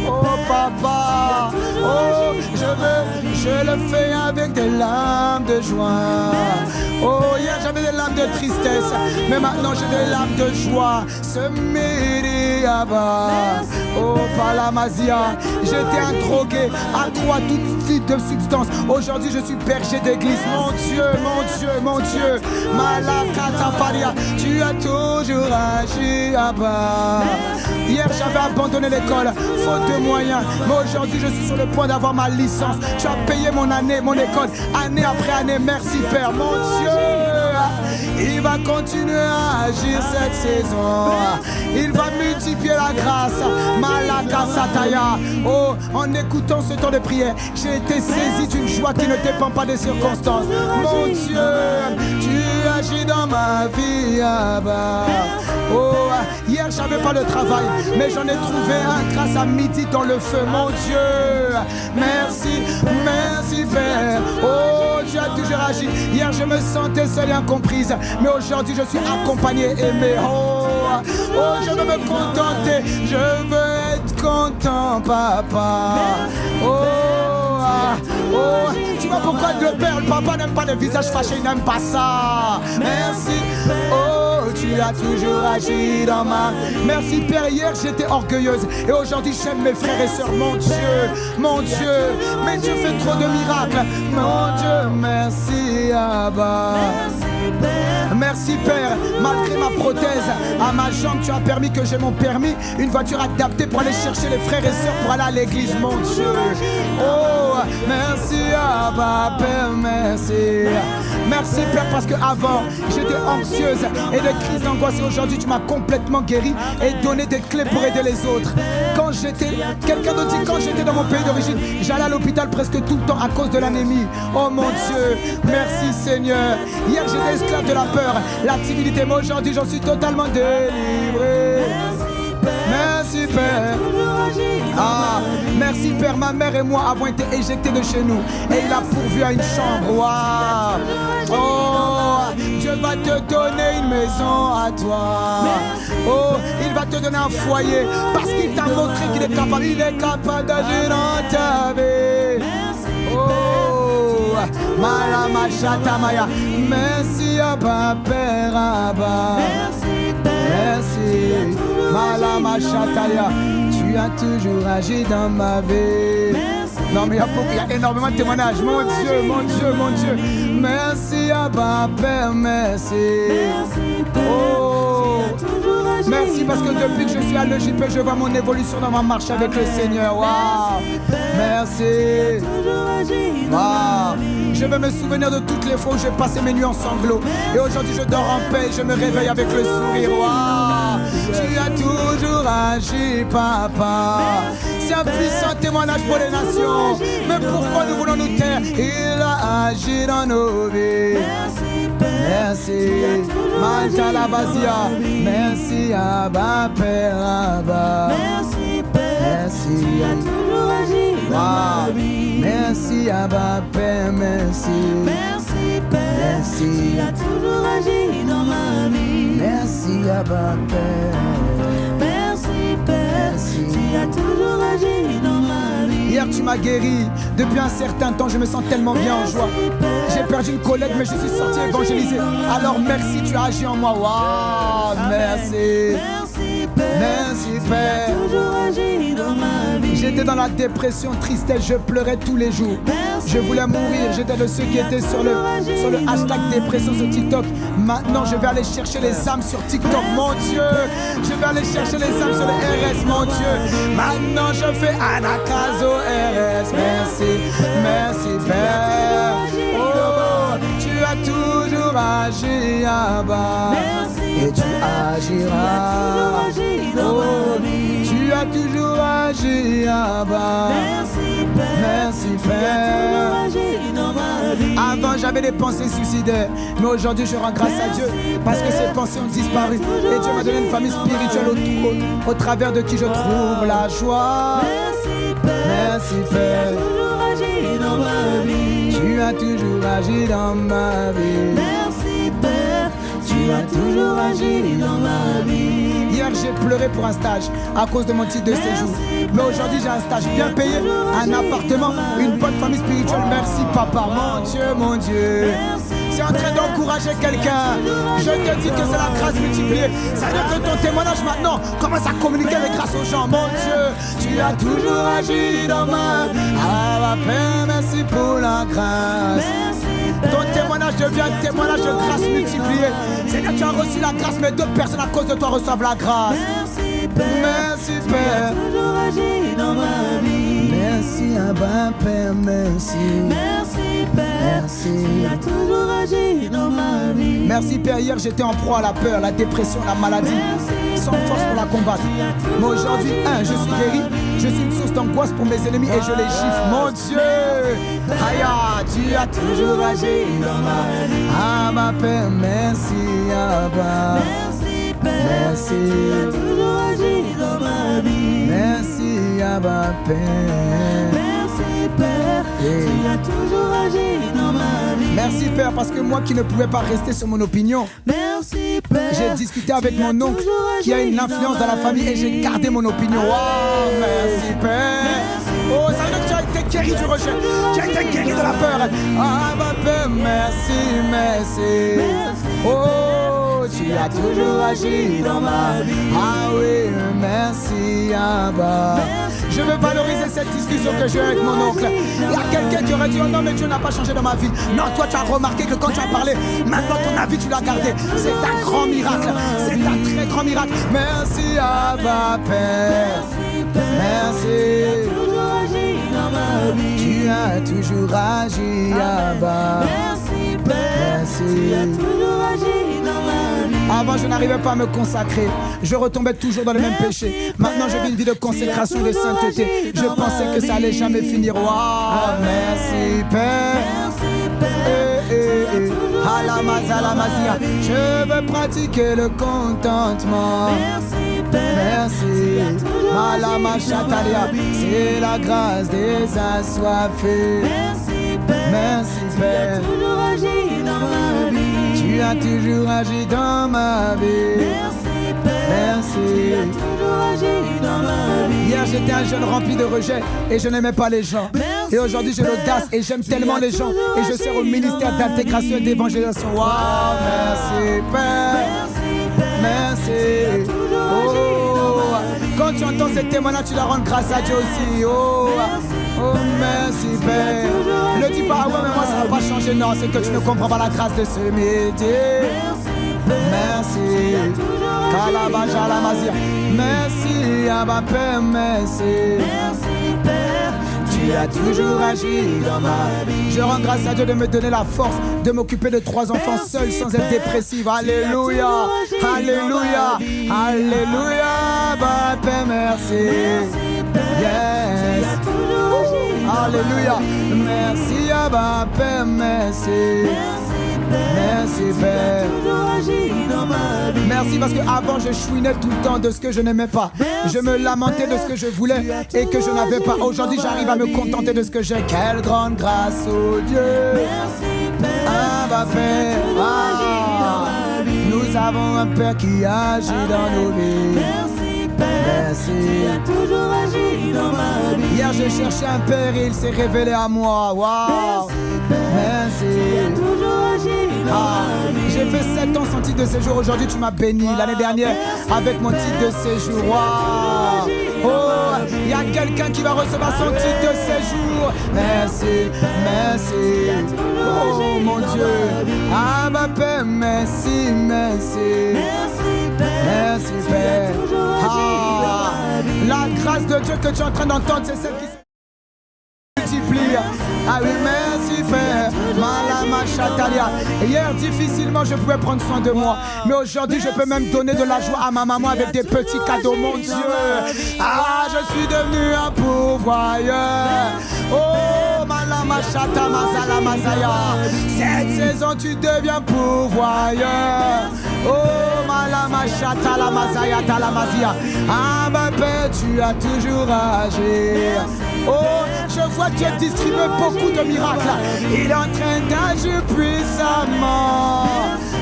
[SPEAKER 1] Oh papa, oh je le fais avec des larmes de joie. Oh hier j'avais des larmes de tristesse, mais maintenant j'ai des larmes de joie. Ce midi Abba, oh Palamazia, j'étais un drogué, accro à tout type de substances. Aujourd'hui je suis berger d'église. Mon Dieu, Malakatapalia, tu as toujours agi Abba. Hier j'avais abandonné l'école, faute de moyens, mais aujourd'hui je suis sur le point d'avoir ma licence. Tu as payé mon année, mon école, année après année. Merci Père. Mon Dieu, il va continuer à agir cette saison. Il va multiplier la grâce. Malaka Sataya. Oh, en écoutant ce temps de prière, j'ai été saisi d'une joie qui ne dépend pas des circonstances. Mon Dieu, tu agis dans ma vie Abba. Oh, hier j'avais pas de travail, mais j'en ai trouvé un grâce à midi dans le feu. Mon Dieu, merci Père. Oh, tu as toujours agi. Hier je me sentais seule et incomprise, mais aujourd'hui je suis accompagné, aimé. Oh, je veux me contenter, je veux être content, papa. Oh, tu vois pourquoi le père, le papa n'aime pas les visages fâchés, il n'aime pas ça. Merci. Oh, tu as toujours agi dans ma... Merci Père, hier j'étais orgueilleuse et aujourd'hui j'aime mes frères et sœurs. Mon Dieu, mais Dieu fait trop de miracles. Mon Dieu, merci Abba. Merci Père, malgré ma prothèse à ma jambe, tu as permis que j'ai mon permis, une voiture adaptée pour aller chercher les frères et sœurs pour aller à l'église. Mon Dieu, oh merci Abba Père, merci Père, parce que avant j'étais anxieuse et des crises d'angoisse et aujourd'hui tu m'as complètement guéri et donné des clés pour aider les autres. Quand j'étais dans mon pays d'origine, j'allais à l'hôpital presque tout le temps à cause de l'anémie. Oh mon Dieu, merci Seigneur. Hier j'étais esclave de la peur, la timidité, mais aujourd'hui j'en suis totalement délivré. Merci Père. Ah, merci Père, ma mère et moi avons été éjectés de chez nous et il a pourvu à une chambre. Wow. Oh, Dieu va te donner une maison à toi. Oh, il va te donner un foyer parce qu'il t'a montré qu'il est capable d'agir dans ta vie. Oh, Malama Shatamaya. Merci Abba Père Abba. Merci Malama Shataya. Tu as toujours agi dans ma vie. Non mais il y a énormément de témoignages. Mon Dieu. Merci Abba Père, merci. Oh, Merci parce que depuis que je suis à l'EJP, je vois mon évolution dans ma marche avec le Seigneur. Waouh. Merci. Waouh. Je veux me souvenir de toutes les fois où j'ai passé mes nuits en sanglots. Et aujourd'hui je dors en paix et je me réveille avec le sourire. Waouh. Tu as toujours agi, papa. C'est un puissant témoignage pour les nations. Mais pourquoi nous voulons nous taire? Il a agi dans nos vies. Merci, Mantalabazia. Merci, Abba, Père, Abba.
[SPEAKER 2] Merci, Père.
[SPEAKER 1] Merci.
[SPEAKER 2] Tu as toujours agi dans ma vie.
[SPEAKER 1] Merci, Abba, Père, merci.
[SPEAKER 2] Merci, Père.
[SPEAKER 1] Merci.
[SPEAKER 2] Tu as toujours agi dans ma vie.
[SPEAKER 1] Merci, Abba, Père.
[SPEAKER 2] Merci, Père.
[SPEAKER 1] Merci.
[SPEAKER 2] Tu as toujours agi dans ma vie.
[SPEAKER 1] Hier, tu m'as guéri. Depuis un certain temps, je me sens tellement bien en joie. J'ai perdu une collègue, mais je suis sorti évangéliser. Alors merci, tu as agi en moi. Waouh, merci.
[SPEAKER 2] Merci, Père.
[SPEAKER 1] Merci, Père.
[SPEAKER 2] Tu as toujours agi dans ma vie.
[SPEAKER 1] J'étais dans la dépression, tristesse, je pleurais tous les jours. Je voulais mourir, j'étais de ceux qui étaient sur le hashtag dépression sur TikTok. Maintenant, je vais aller chercher les âmes sur TikTok, mon Dieu. Je vais aller chercher les âmes sur le RS, mon Dieu. Maintenant, je fais Anakazo RS. Merci, merci, Père. Oh, tu as toujours agi, Abba. Et tu agiras. Oh, tu as toujours agi, Abba.
[SPEAKER 2] Merci, Père.
[SPEAKER 1] Merci, Père. Avant, j'avais des pensées suicidaires. Mais aujourd'hui, je rends grâce à Dieu parce que ces pensées ont disparu. Et Dieu m'a donné une famille spirituelle au travers de qui je trouve la joie. Merci, Père. Tu as toujours agi dans ma vie.
[SPEAKER 2] Merci, Père. Tu as toujours agi dans ma vie.
[SPEAKER 1] Hier, j'ai pleuré pour un stage à cause de mon titre de séjour. Mais aujourd'hui, j'ai un stage bien payé, un appartement, une bonne famille spirituelle. Merci, papa. Mon Dieu, mon Dieu. C'est en train d'encourager quelqu'un. Je te dis que c'est la grâce multipliée. Ça veut dire que ton témoignage maintenant commence à communiquer avec grâce aux gens. Mon Dieu, tu as toujours agi dans ma vie. Ah, Père, merci pour la grâce. Ton témoignage devient un témoignage de grâce multipliée. C'est-à-dire que tu as reçu la grâce, mais d'autres personnes à cause de toi reçoivent la grâce.
[SPEAKER 2] Merci, Père.
[SPEAKER 1] Merci, Père.
[SPEAKER 2] Tu as toujours agi dans ma vie.
[SPEAKER 1] Merci, Abba, Père, merci.
[SPEAKER 2] Merci, Père.
[SPEAKER 1] Merci.
[SPEAKER 2] Tu as toujours agi dans ma vie.
[SPEAKER 1] Merci, Père. Hier, j'étais en proie à la peur, la dépression, la maladie, sans force pour la combattre. Mais aujourd'hui, je suis guéri. Je suis une source d'angoisse pour mes ennemis et je les gifle. Mon Dieu, Aya, tu as toujours agi dans ma vie. Abba, Père, merci, Abba.
[SPEAKER 2] Merci, Père.
[SPEAKER 1] Merci.
[SPEAKER 2] Tu as toujours agi dans ma vie.
[SPEAKER 1] Merci, Abba, Père.
[SPEAKER 2] Merci, Père. Tu as toujours agi dans ma vie.
[SPEAKER 1] Merci, Père, parce que moi qui ne pouvais pas rester sur mon opinion,
[SPEAKER 2] merci, Père.
[SPEAKER 1] j'ai discuté avec mon oncle qui a une influence dans la famille et j'ai gardé mon opinion. Wow, merci, Père. Oh, ça veut dire que tu as été guéri du rejet. Tu as été guéri de la peur. Ah, ma Père, merci, merci. Oh, tu as toujours agi dans ma vie. Ah oui, merci, Abba. Je veux valoriser cette discussion que j'ai avec mon oncle. Il y a quelqu'un qui aurait dit, oh non, mais Dieu n'a pas changé dans ma vie. Non, toi, tu as remarqué que quand tu as parlé, maintenant ton avis, tu l'as gardé. C'est un grand miracle. C'est un très grand miracle. Merci, Abba, Père. Merci. Tu as toujours agi, Abba.
[SPEAKER 2] Merci, Père.
[SPEAKER 1] Merci.
[SPEAKER 2] Tu as toujours agi dans ma vie.
[SPEAKER 1] Avant, je n'arrivais pas à me consacrer. Je retombais toujours dans les mêmes péchés. Maintenant, je vis une vie de consécration et de sainteté. Je pensais que ça allait jamais finir. Wow, merci, Père.
[SPEAKER 2] Merci, Père.
[SPEAKER 1] Alamazia. Je veux pratiquer le contentement.
[SPEAKER 2] Merci, Père.
[SPEAKER 1] Merci. Malama Chatalia. C'est la grâce des assoiffés.
[SPEAKER 2] Merci, Père.
[SPEAKER 1] Merci, Père.
[SPEAKER 2] Tu as toujours agi dans ma vie.
[SPEAKER 1] Tu as toujours agi dans ma vie.
[SPEAKER 2] Merci, Père.
[SPEAKER 1] Merci.
[SPEAKER 2] Tu as toujours agi dans ma vie.
[SPEAKER 1] Hier, j'étais un jeune rempli de rejet et je n'aimais pas les gens. Et aujourd'hui, j'ai l'audace et j'aime tellement les gens. Et je sers au ministère d'intégration et d'évangélisation. Wow, merci, Père. Merci. Oh, quand tu entends ces témoignages, tu dois rendre grâce à Dieu aussi. Oh, oh, merci, Père. Ne dis pas, ah ouais, mais moi, ça n'a pas changé. Non, c'est que tu ne comprends pas la grâce de ce métier. Merci. Merci, Abba Père, merci.
[SPEAKER 2] Merci Père,
[SPEAKER 1] Tu as toujours agi dans ma vie. Je rends grâce à Dieu de me donner la force de m'occuper de 3 enfants seuls sans être dépressive. Alléluia, alléluia, alléluia. Abba Père, merci. Yes. Alléluia. Merci Abba Père, merci. Merci Père. Merci parce qu'avant je chouinais tout le temps de ce que je n'aimais pas. Je me lamentais de ce que je voulais et que je n'avais pas. Aujourd'hui j'arrive à me contenter de ce que j'ai. Quelle grande grâce, oh Dieu. Abba Père. Nous avons un Père qui agit dans nos vies. Merci. Hier j'ai cherché un Père et il s'est révélé à moi. Waouh. Merci. J'ai fait 7 ans sans titre de séjour. Aujourd'hui tu m'as béni. L'année dernière avec mon titre de séjour. Wow. Oh, il y a quelqu'un qui va recevoir son titre de séjour. Merci, merci. Oh mon Dieu. Abba Père, merci, merci. Merci Père. La grâce de Dieu que tu es en train d'entendre, c'est celle qui se multiplie. Ah oui, merci Père. Malama Chatalia. Hier, difficilement, je pouvais prendre soin de moi. Mais aujourd'hui, je peux même donner de la joie à ma maman avec des petits cadeaux, mon Dieu. Ah, je suis devenu un pourvoyeur. Oh, Malama Chata Mazala Mazaya. Cette saison, tu deviens pourvoyeur. Oh, Malama Chata la Mazaya Talamazia. Ah, ma Père, tu as toujours agi. Oh, je vois Dieu distribuer beaucoup de miracles. Il est en train d'agir puissamment.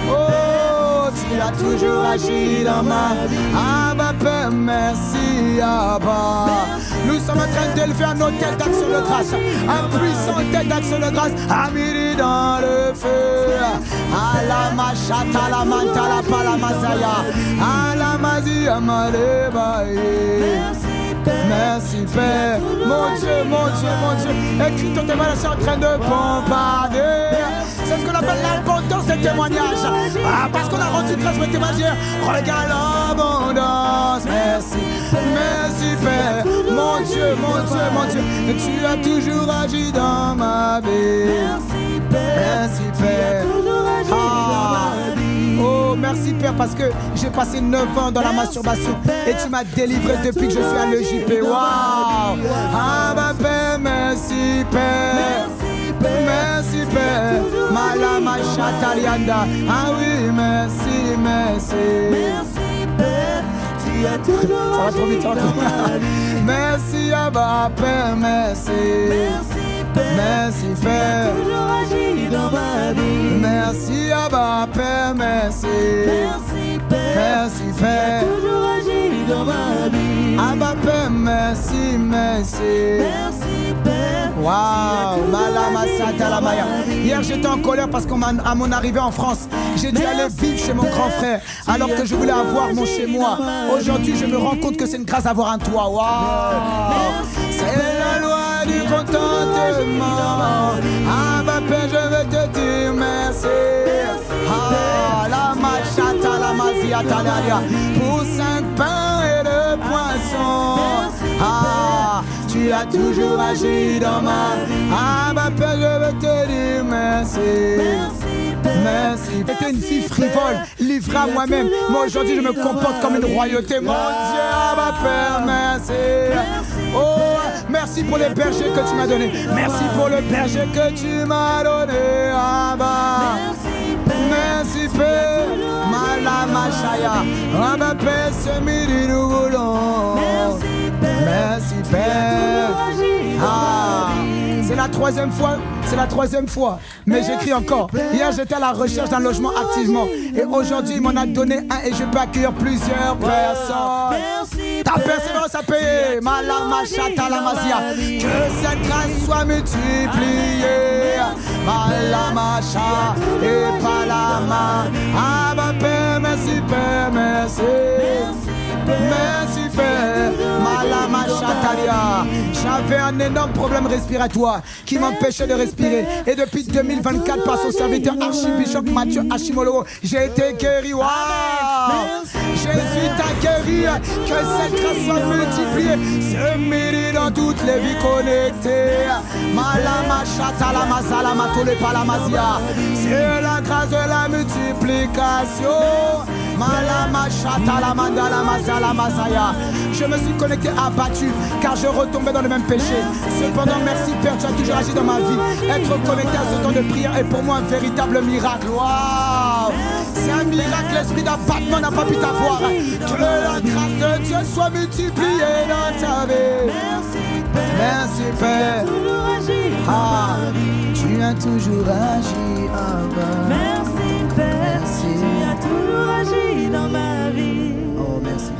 [SPEAKER 1] Oh, tu as toujours agi dans ma vie. Abba Père, merci Abba. Nous sommes en train d'élever un hôtel d'action de grâce. Un puissant hôtel d'action de grâce. Amiri dans le feu. Alama Chata la Manta la Palamazaya. Alamazi Amalebaye. Merci Père, mon Dieu, mon Dieu, mon Dieu. Écris ton témoignage, je suis en train de bombarder. C'est ce qu'on appelle l'abondance des témoignages. Parce qu'on a rendu grâce au témoignage. Regarde l'abondance. Merci, merci Père. Mon Dieu, mon Dieu, mon Dieu. Tu as toujours agi dans ma vie. Merci Père. Oh, merci Père parce que j'ai passé 9 ans dans la masturbation et tu m'as délivré depuis que je suis à l'EJP. Waouh! Ah, ma Père, merci Père. Merci Père. Malama Chatalianda. Ah oui, merci, merci.
[SPEAKER 2] Merci Père, tu as toujours
[SPEAKER 1] ça va trop vite, ça va trop vite. Merci Abba Père, merci. Merci Père. Merci Abba Père, merci. Merci Père. Abba Père, merci, merci. Waouh, Malama Satalamaya. Hier j'étais en colère parce qu'à mon arrivée en France, j'ai dû aller vivre chez mon grand frère alors que je voulais avoir mon chez moi. Aujourd'hui je me rends compte que c'est une grâce d'avoir un toit. Waouh, c'est la loi du contentement. Ah ma Père, je veux te dire merci. Ah la machata la mazia talaria pour 5 pains et 2 poissons. Ah, tu as toujours agi dans ma vie. Ah ma Père, je veux te dire merci. Merci. J'étais une fille frivole, livrée à moi-même. Mais aujourd'hui, je me comporte comme une royauté. Mon Dieu, ah ma Père, merci. Oh, merci pour les bergers que tu m'as donnés. Merci pour le berger que tu m'as donné. Ah bah. Merci Père. Malama Shaya. Ah ma Père, ce midi nous voulons. Merci Père. Ah, c'est la 3e fois. C'est la 3e fois, mais j'écris encore. Hier j'étais à la recherche d'un logement activement et aujourd'hui il m'en a donné un et je peux accueillir plusieurs personnes. Ta persévérance a payé. Malama Chata la Mazia. Que cette grâce soit multipliée. Malama Chata et Palama. Ah ma Père, merci Père, merci. Merci Père. Malama Chatalia. J'avais un énorme problème respiratoire qui m'empêchait de respirer. Et depuis 2024, par son serviteur Archibishop Mathieu Hashimolowo, j'ai été guéri. Wow. Jésus t'a guéri, que cette grâce soit multipliée, se mérite dans toutes les vies connectées. Malama Chatalama Salama Tole Palamazia, c'est la grâce de la multiplication. Malama Chatalama Dalama Salama Zaya. Je me suis connecté abattu car je retombais dans le même péché. Cependant, merci Père, tu as toujours agi dans ma vie. Être connecté à ce temps de prière est pour moi un véritable miracle. Waouh! C'est un miracle, l'esprit d'abattement n'a pas pu t'avoir. Que la grâce de Dieu soit multipliée dans ta vie. Merci Père. Ah, tu as toujours agi.
[SPEAKER 3] Merci Père, tu as toujours agi dans ma vie.
[SPEAKER 1] Oh merci.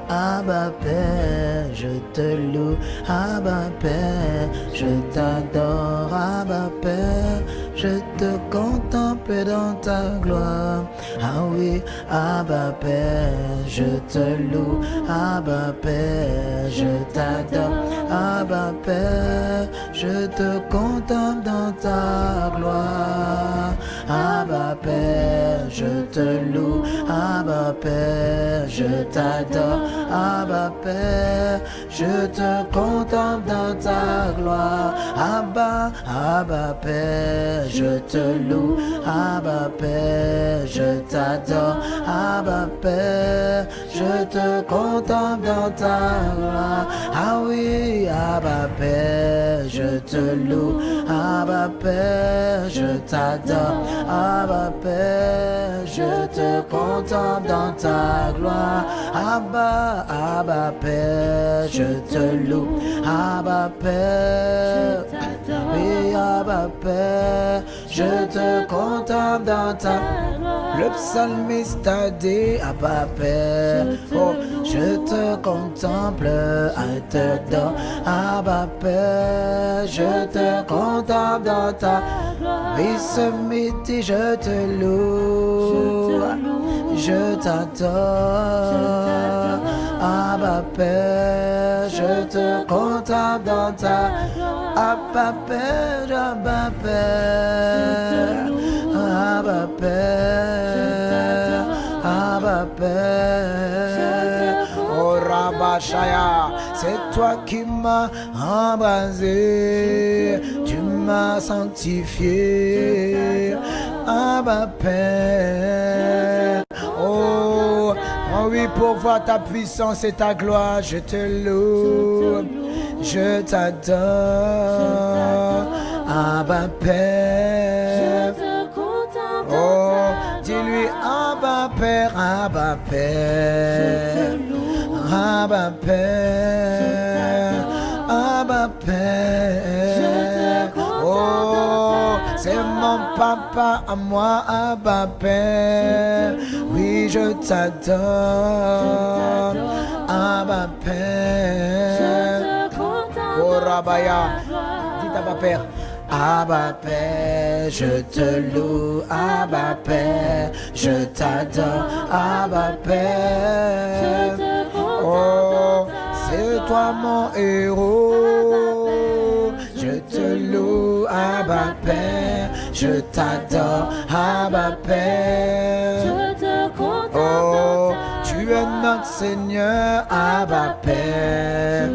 [SPEAKER 2] Abba Père, je te loue. Abba Père, je t'adore. Abba Père, je te contemple dans ta gloire. Ah oui, Abba Père, je te loue. Abba Père, je t'adore. Abba Père, je te contemple dans ta gloire. Abba Père, je te loue. Abba Père, je t'adore. Abba Père, je te contemple dans ta gloire. Abba Père, je te loue. Abba Père, je t'adore. Abba Père, je te contemple dans ta gloire. Ah oui, Abba Père, je te loue. Abba Père, je t'adore. Abba Père, je te contemple dans ta gloire. Abba Père, je te loue. Abba Père, oui, Abba Père, je te contemple dans ta gloire. Le psalmiste a dit, Abba Père, oh, je te contemple, I t'adore. Abba Père, je te contemple dans ta gloire. Oui, ce midi, je te loue, je t'adore. Abba Père, je te contemple dans ta gloire. Abba Père, Abba Père, Abba Père, Abba Père. Oh Rabashaya, c'est toi qui m'as embrasé, tu m'as sanctifié. Abba Père, oh oui, pour voir ta puissance et ta gloire, je te loue, je t'adore. Abba Père, oh, dis-lui Abba Père, Abba Père, Abba Père, Abba Père. Oh, c'est mon papa à moi, Abba Père. Oui, je t'adore, Abba Père. Oh Rabaya, dis Abba Père. Abba Père, je te loue. Abba Père, je t'adore. Abba Père, oh, c'est toi mon héros. Je te loue, Abba Père, je t'adore. Abba Père, oh, tu es notre Seigneur. Abba Père,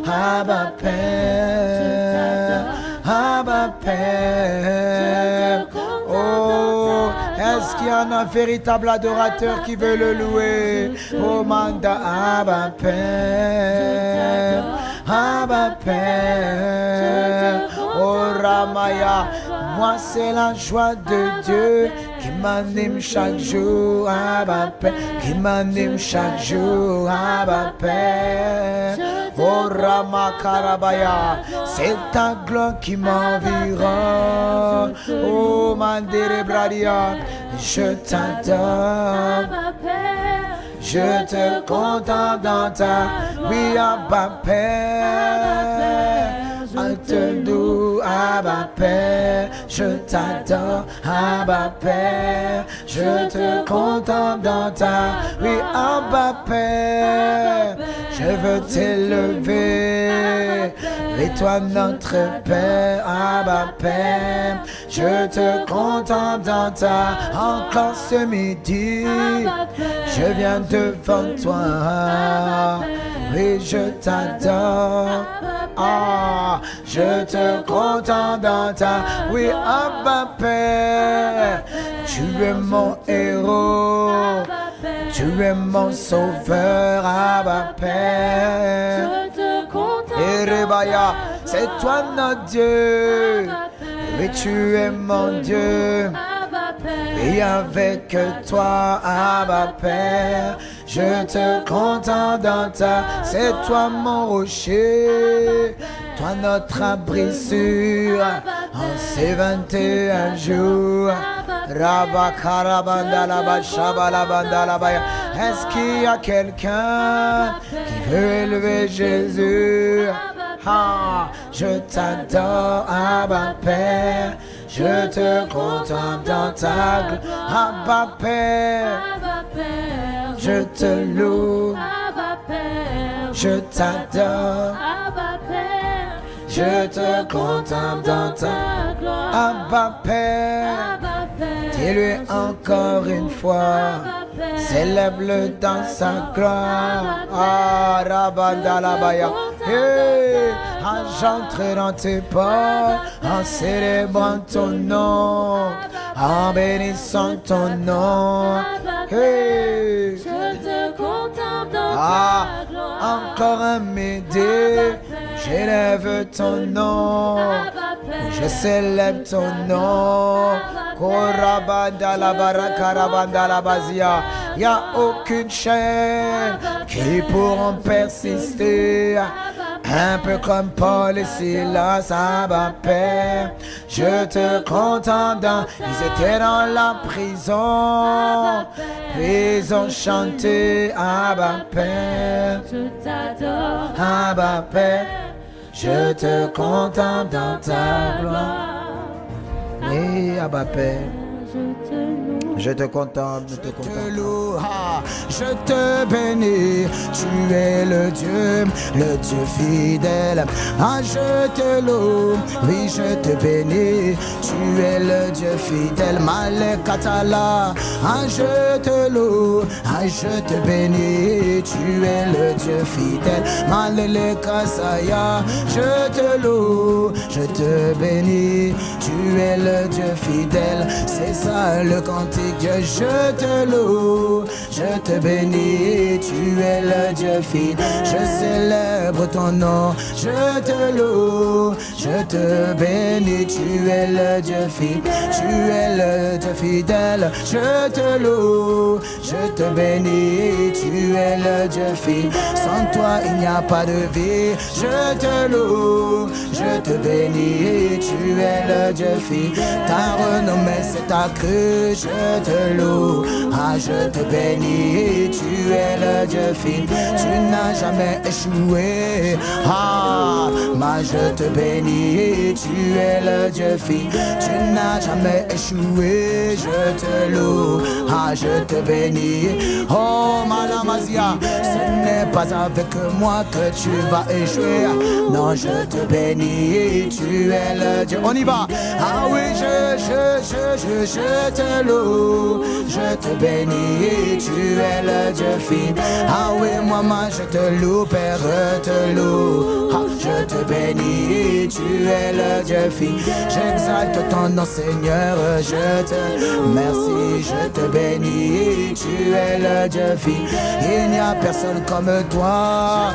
[SPEAKER 2] Abba Père, Abba Père. Oh, est-ce qu'il y en a un véritable adorateur qui veut le louer? Oh, manda Abba Père, Abba Père. Oh, Ramaya, moi c'est la joie de Dieu qui m'anime chaque jour. Abba Père, qui m'anime chaque jour. Abba Père. Oh Ramakarabaya, c'est ta gloire qui m'environne. Oh Mandere Bradia, je t'adore. Je te contemple dans ta, oui Abba Père. I te loue, Abba Père, je t'adore, Abba Père, je te contemple dans ta, oui, Abba Père, je veux t'élever, et toi notre Père, Abba Père, je te contemple dans ta, encore ce midi, je viens devant toi, oui, je t'adore. Ah, je te contemple dans ta, oui, Abba Père, tu es mon héros, tu es mon sauveur, Abba Père. Et Rebaya, c'est toi notre Dieu, oui, tu es mon Dieu. Et avec toi, Abba Père, je te contemple dans ta, c'est toi mon rocher, toi notre abri sûr, en ces 21 jours. Est-ce qu'il y a quelqu'un qui veut élever Jésus? Ah, je t'adore, Abba Père, je te contemple dans ta gloire, Abba Père, je te loue, je t'adore, je te contemple dans ta gloire, Abba Père, dis-lui encore une fois, célèbre-le dans sa gloire, ah, Rabandalabaya. Hey, j'entre dans tes pas en célébrant ton nom, en bénissant ton nom. Hey,
[SPEAKER 3] je te contemple dans
[SPEAKER 2] ah,
[SPEAKER 3] ta gloire.
[SPEAKER 2] encore un midi, j'élève ton nom, je célèbre ton nom. Il n'y a aucune chaîne qui pourront persister. Un peu comme Paul et Silas, Abba Père, je te contemple dans, ils étaient dans la prison, puis ils ont chanté, Abba Père,
[SPEAKER 3] Je t'adore,
[SPEAKER 2] Abba Père, je te contemple dans ta gloire. Et Abba Père,
[SPEAKER 3] je te loue,
[SPEAKER 2] je te loue, ah, je te bénis, tu es le Dieu fidèle. Ah, je te loue, oui, je te bénis, tu es le Dieu fidèle. Malekatala, ah, je te loue, ah, je te bénis, tu es le Dieu fidèle. Malekasaya, je te loue, je te bénis, tu es le Dieu fidèle. C'est ça le cantique. Je te loue, je te bénis, tu es le Dieu fidèle. Je célèbre ton nom, je te loue, je te bénis, tu es le Dieu fidèle, tu es le Dieu fidèle. Je te loue, je te bénis, tu es le Dieu fidèle. Sans toi il n'y a pas de vie. Je te loue, je te bénis, tu es le Dieu fidèle. Ta renommée c'est ta crue. Je te loue, ah, je te bénis, tu es le Dieu fidèle, tu n'as jamais échoué, ah, je te bénis, tu es le Dieu fidèle, tu n'as jamais échoué, je te loue, ah, je te bénis, oh, Malamazia, ce n'est pas avec moi que tu vas échouer, non, je te bénis, tu es le Dieu, on y va, ah oui, je te loue, je te bénis, tu es le Dieu fidèle. Ah oui, maman, je te loue, Père, je te loue. Ah, je te bénis, tu es le Dieu fidèle. J'exalte ton nom, Seigneur, je te merci, je te bénis, tu es le Dieu fidèle. Il n'y a personne comme toi.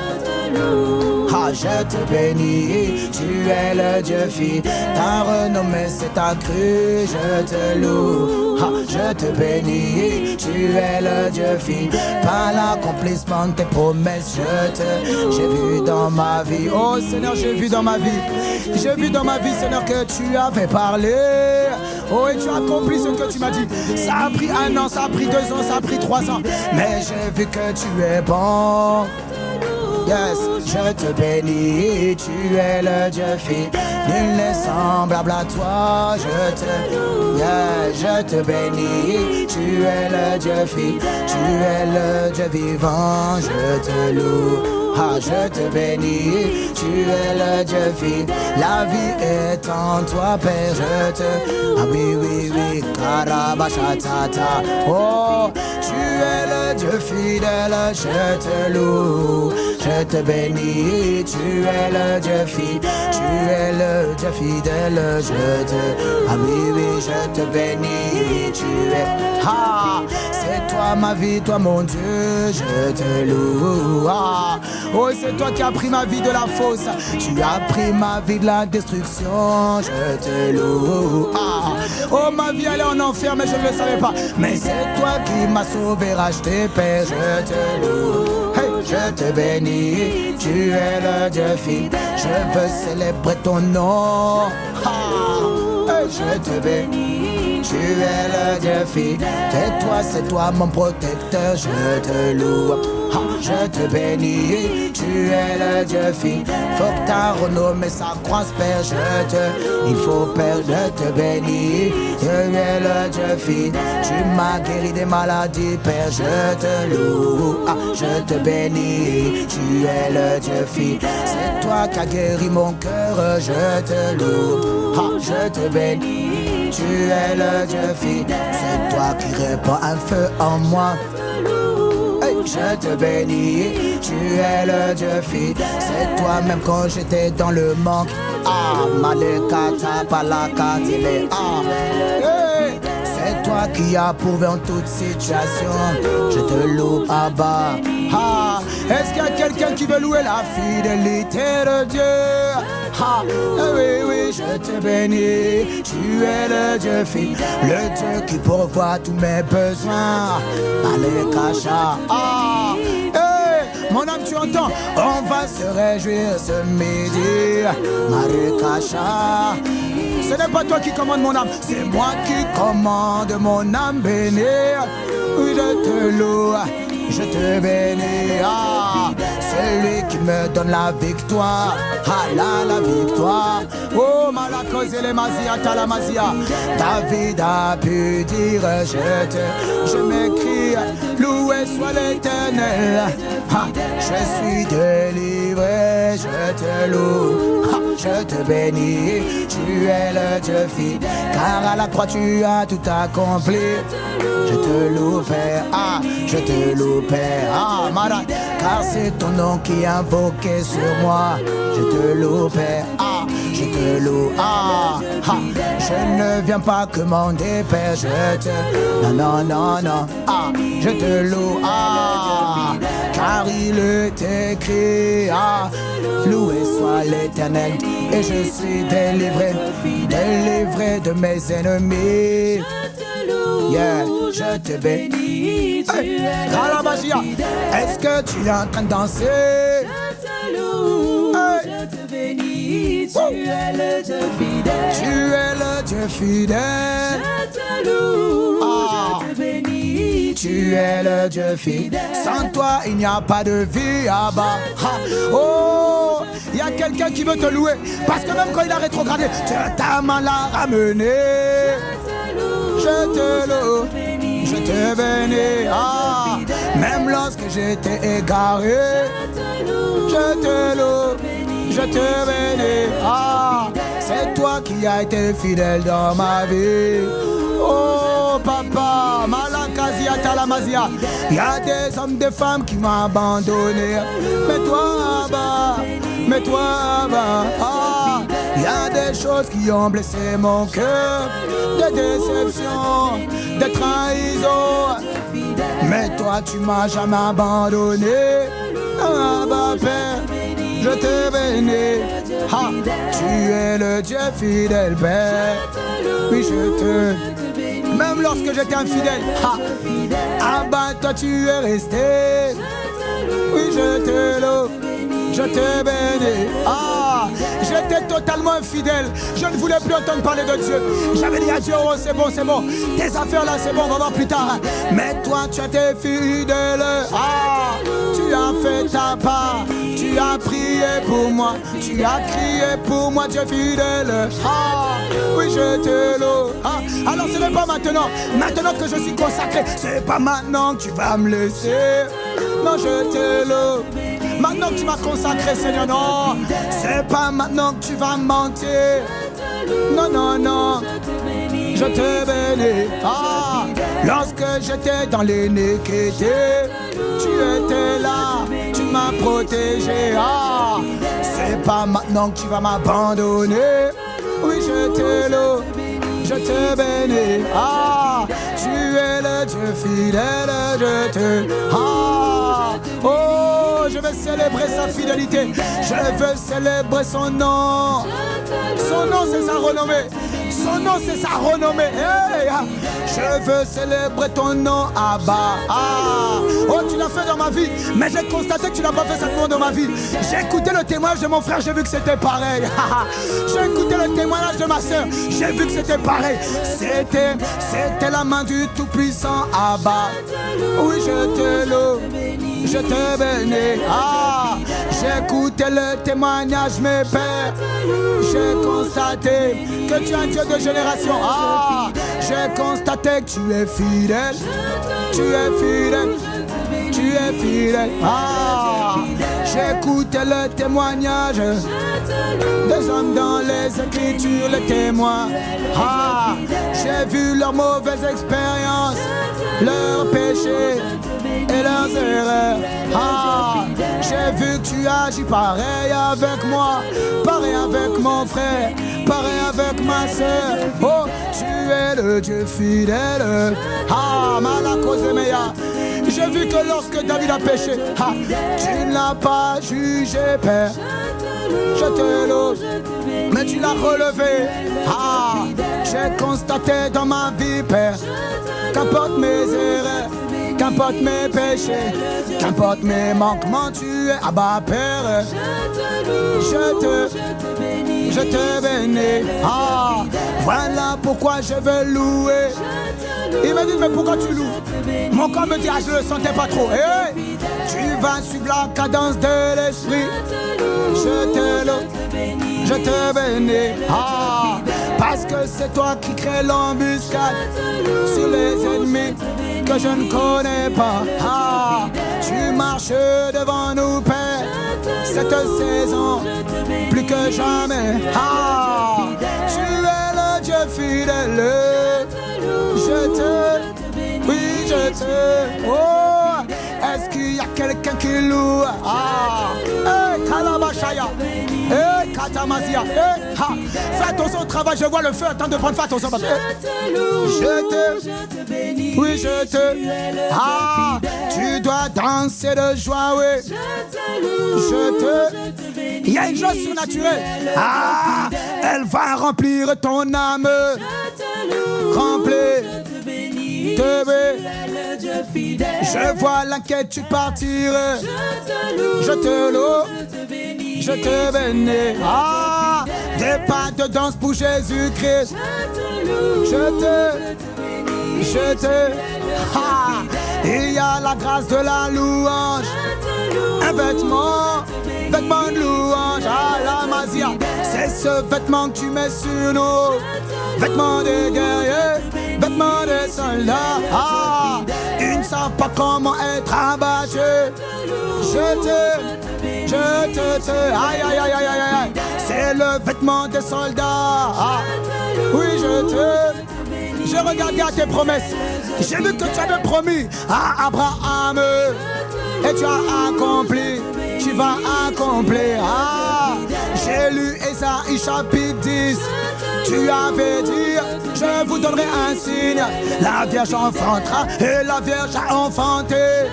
[SPEAKER 2] Ah, je te bénis, tu es le Dieu fidèle. Ta renommée c'est ta crue, je te loue. Ah, je te bénis, tu es le Dieu fidèle. Par l'accomplissement de tes promesses, j'ai vu dans ma vie. Oh Seigneur, j'ai vu dans ma vie. J'ai vu dans ma vie, Seigneur, que tu avais parlé. Oh, et tu as accompli ce que tu m'as dit. Ça a pris 1 an, ça a pris 2 ans, ça a pris 3 ans. Mais j'ai vu que tu es bon. Yes, je te bénis, tu es le Dieu fidèle. Nul n'est semblable à toi, je te bénis, tu es le Dieu fidèle, tu es le Dieu vivant, je te loue. Ah, je te bénis, tu es le Dieu fidèle. La vie est en toi, Père, je te... Ah oui, oui, oui, Karabashatata. Oh, tu es le Dieu fidèle, je te loue. Je te bénis, tu es le Dieu fidèle. Tu es le Dieu fidèle, je te... Ah oui, oui, je te bénis, tu es... Ah, c'est toi ma vie, toi mon Dieu, je te loue. Ah, oh, c'est toi qui as pris ma vie de la fosse. Tu as pris ma vie de la destruction. Je te loue. Ah, oh, ma vie allait en enfer, mais je ne le savais pas. Mais c'est toi qui m'as sauvé, racheté, Père. Je te loue. Hey, je te bénis. Tu es le Dieu fidèle. Je veux célébrer ton nom. Ah, hey, je te bénis. Tu es le Dieu fidèle. C'est toi mon protecteur. Je te loue. Ah, je te bénis, tu es le Dieu fidèle. Faut que ta renommée s'accroisse, Père, il faut, Père, je te bénis. Tu es le Dieu fidèle. Tu m'as guéri des maladies, Père, je te loue. Ah, je te bénis, tu es le Dieu fidèle. C'est toi qui as guéri mon cœur, je te loue. Ah, je te bénis, tu es le Dieu fidèle. C'est toi qui répands un feu en moi. Je te bénis, tu es le Dieu fidèle. C'est toi même quand j'étais dans le manque. Ah, Malekata, Palakatile. Ah, hey, c'est toi qui as pourvu en toute situation. Je te loue, Abba. Ah, est-ce qu'il y a quelqu'un qui veut louer la fidélité de Dieu? Ah, oui, oui, je te bénis. Tu es le Dieu fidèle, le Dieu qui pourvoit tous mes besoins. Malekasha. Ah, hey, mon âme, tu entends? On va se réjouir ce midi. Malekasha. Ce n'est pas toi qui commandes mon âme, c'est moi qui commande mon âme bénie. Oui, je te loue. Je te bénis, ah, c'est lui qui me donne la victoire. Ah là, la victoire. Oh, Malakos et les Mazia, Talamazia. David a pu dire, je m'écris, loué soit l'Éternel. Ah, je suis délivré, je te loue. Ah, je te bénis, tu es le Dieu fidèle. Car à la croix tu as tout accompli. Je te loue, Père, ah, je te loue, Père, ah, malade, car c'est ton nom qui est invoqué sur moi. Je te loue, Père, ah, je te loue, ah, ah. Je ne viens pas commander, Père, je te... Non, non, non, non, ah, je te loue, ah, car il est écrit, ah, loué soit l'Éternel. Et je suis délivré, délivré de mes ennemis. Yeah, je te bénis, tu es le Dieu fidèle. Est-ce que tu es en train de danser? Je te loue, je te bénis, tu es le Dieu fidèle. Tu es le Dieu fidèle. Je te loue, je te bénis, tu es le Dieu fidèle. Sans toi, il n'y a pas de vie à bas. Oh, il y a quelqu'un qui veut te louer. Parce que même quand il a rétrogradé, ta main l'a ramené. Je te loue, je te bénis, ah, même lorsque j'étais égaré. Je te loue, je te bénis, ah, c'est toi qui as été fidèle dans ma vie. Oh papa, Malakazia, Talamazia, il y a des hommes, des femmes qui m'ont abandonné. Mais toi, Abba, mais toi, Abba, ah, il y a des choses qui ont blessé mon cœur, des déceptions, des trahisons. Mais toi, tu m'as jamais abandonné. Abba, Père, je te bénis. Ah, tu es le Dieu fidèle, Père. Oui, je te... Même lorsque j'étais infidèle, ah, bah toi tu es resté. Oui, je te loue, je te bénis. Ah, j'étais totalement infidèle. Je ne voulais plus entendre parler de Dieu. J'avais dit à Dieu, oh c'est bon, tes affaires là c'est bon, on va voir plus tard. Mais toi tu étais fidèle. Ah, tu as fait ta part.
[SPEAKER 1] Tu as prié pour moi, tu as crié pour moi, Dieu fidèle. Ah, oui, je te loue. Ah, alors ce n'est pas maintenant, maintenant que je suis consacré. C'est pas maintenant que tu vas me laisser. Non, je te loue. Maintenant que tu m'as consacré, Seigneur, non. C'est pas maintenant que tu vas mentir. Non, non, non. Je te bénis. Ah, lorsque j'étais dans l'iniquité, tu étais là, tu m'as protégé. Ah, c'est pas maintenant que tu vas m'abandonner. Oui, je te loue, je te bénis. Ah, tu es le Dieu fidèle, je te... Ah, oh, je veux célébrer sa fidélité. Je veux célébrer son nom. Son nom, c'est sa renommée. Son nom, c'est sa renommée. Hey, je veux célébrer ton nom, Abba. Ah, oh, tu l'as fait dans ma vie, mais j'ai constaté que tu n'as pas fait simplement dans ma vie. J'ai écouté le témoignage de mon frère, j'ai vu que c'était pareil. J'ai écouté le témoignage de ma soeur, j'ai vu que c'était pareil. C'était la main du Tout-Puissant, Abba. Oui, je te loue, je te bénis. Ah, j'ai écouté le témoignage, mes pères. J'ai constaté que tu es un Dieu de génération. Ah, j'ai constaté que tu es fidèle. Tu es fidèle. Tu es fidèle. Ah, j'ai écouté le témoignage des hommes dans les Écritures, les témoins. Ah, j'ai vu leurs mauvaises expériences, leurs péchés et leurs erreurs. Ah, j'ai vu que tu agis pareil avec moi, pareil avec mon frère, pareil avec ma soeur. Oh, tu es le Dieu fidèle. Ah, Malakosemeya. J'ai vu que lorsque David a péché, ah, tu ne l'as pas jugé, Père. Je te loue, mais tu l'as relevé. Ah, j'ai constaté dans ma vie, Père, qu'importe mes erreurs, qu'importe mes péchés, qu'importe mes manquements, tu es Abba, Père. Je te bénis. Ah, voilà pourquoi je veux louer. Il m'a dit, mais pourquoi tu loues? Mon corps me dit, ah, je ne le sentais pas trop. Hey, tu vas suivre la cadence de l'esprit. Je te loue, je te bénis. Ah, parce que c'est toi qui crée l'embuscade sur les ennemis que je ne connais pas. Ah, tu marches devant nous, Père, cette saison, plus que jamais. Ah, tu es le Dieu fidèle. Oui, je te... Oh, est-ce qu'il y a quelqu'un qui loue? Ah, Kalabashaya, Katamazia, fais attention au travail, je vois le feu, attends de prendre, fais attention. Oui, je te... Ah, tu dois danser de joie, oui. Il y a une joie surnaturelle. Ah, elle va remplir ton âme. Remplir. Je vois l'inquiétude partir. Je te loue, je te bénis. Ah, des pas de danse pour Jésus-Christ. Je te. Ah, il y a la grâce de la louange. Un vêtement de louange. Ah, la mazia. C'est ce vêtement que tu mets sur nous. Vêtements de guerriers, vêtements de soldats. Ah, ils ne savent pas comment être abattus. Je te, aïe, aïe, aïe, aïe, aïe. C'est le vêtement des soldats. Ah, oui, j'ai regardé à tes promesses. J'ai vu que tu avais promis à Abraham. Et tu as accompli, tu vas accomplir. Ah, j'ai lu Ésaïe chapitre 10. Tu avais dit, je vous donnerai un signe. La Vierge enfantera et la Vierge a enfanté.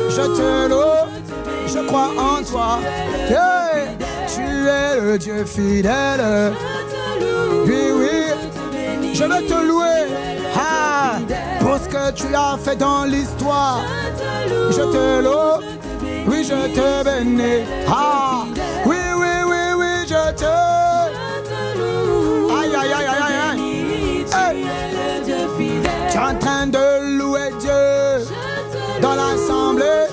[SPEAKER 1] Je te loue, je crois en toi. Hey, tu es le Dieu fidèle. Oui, oui, je veux te louer. Ah, pour ce que tu as fait dans l'histoire. Je te loue, oui, je te bénis. Ah, oui, oui, oui, oui, je te... Aïe, aïe, aïe, aïe, aïe. Hey. Tu es en train de louer Dieu dans l'assemblée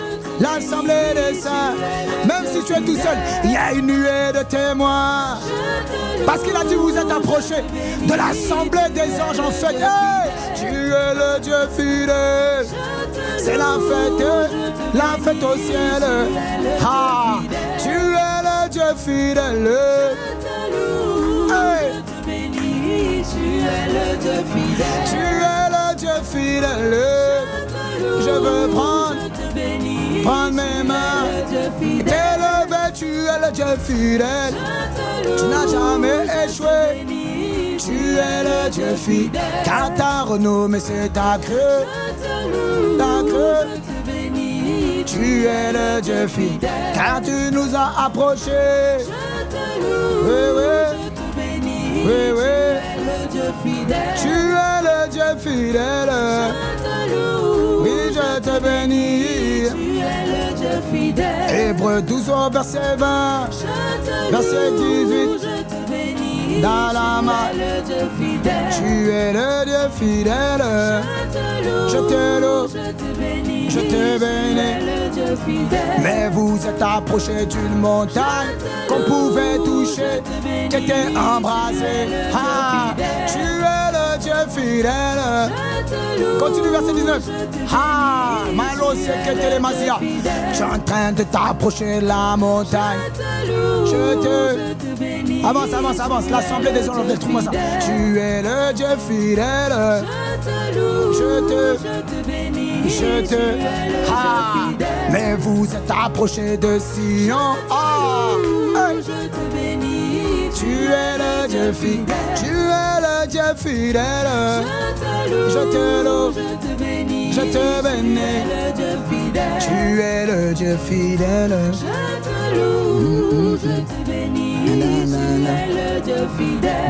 [SPEAKER 1] des saints. Même si tu es tout seul, il y a une nuée de témoins. Parce qu'il a dit vous êtes approchés de l'assemblée des anges en fait. Hey, tu es le Dieu fidèle. C'est la fête au ciel. Ah, tu es le Dieu fidèle. Hey.
[SPEAKER 3] Tu es le Dieu fidèle.
[SPEAKER 1] Tu es le Dieu fidèle. Je veux prendre mes mains. T'élever, tu es le Dieu fidèle. Tu n'as jamais échoué. Tu es le Dieu fidèle. Car ta renommée c'est ta creux. Ta creux. Tu es le Dieu fidèle. Car tu nous as approchés. Oui, oui. Oui, oui. Tu es le Dieu fidèle. Oui, je te bénis.
[SPEAKER 3] Tu es le Dieu fidèle.
[SPEAKER 1] Hébreux 12 au verset 20. Verset 18. Dans la main. Tu es le Dieu fidèle. Je te loue. Je te bénis. Mais vous êtes approchés d'une montagne qu'on pouvait toucher, qui était embrasée. Ah, tu es le Dieu fidèle. Continue verset 19. Ah, malo c'est que télémasia. Je suis en train de t'approcher de la montagne. Je te avance, avance, avance. L'assemblée des anges, trouve-moi ça. Tu es le Dieu fidèle. Je te ah, mais vous êtes approchés de Sion. Ah, hey. Tu es le Dieu fidèle. Tu es le Dieu fidèle. Je te loue. Je te bénis. Tu es le Dieu fidèle.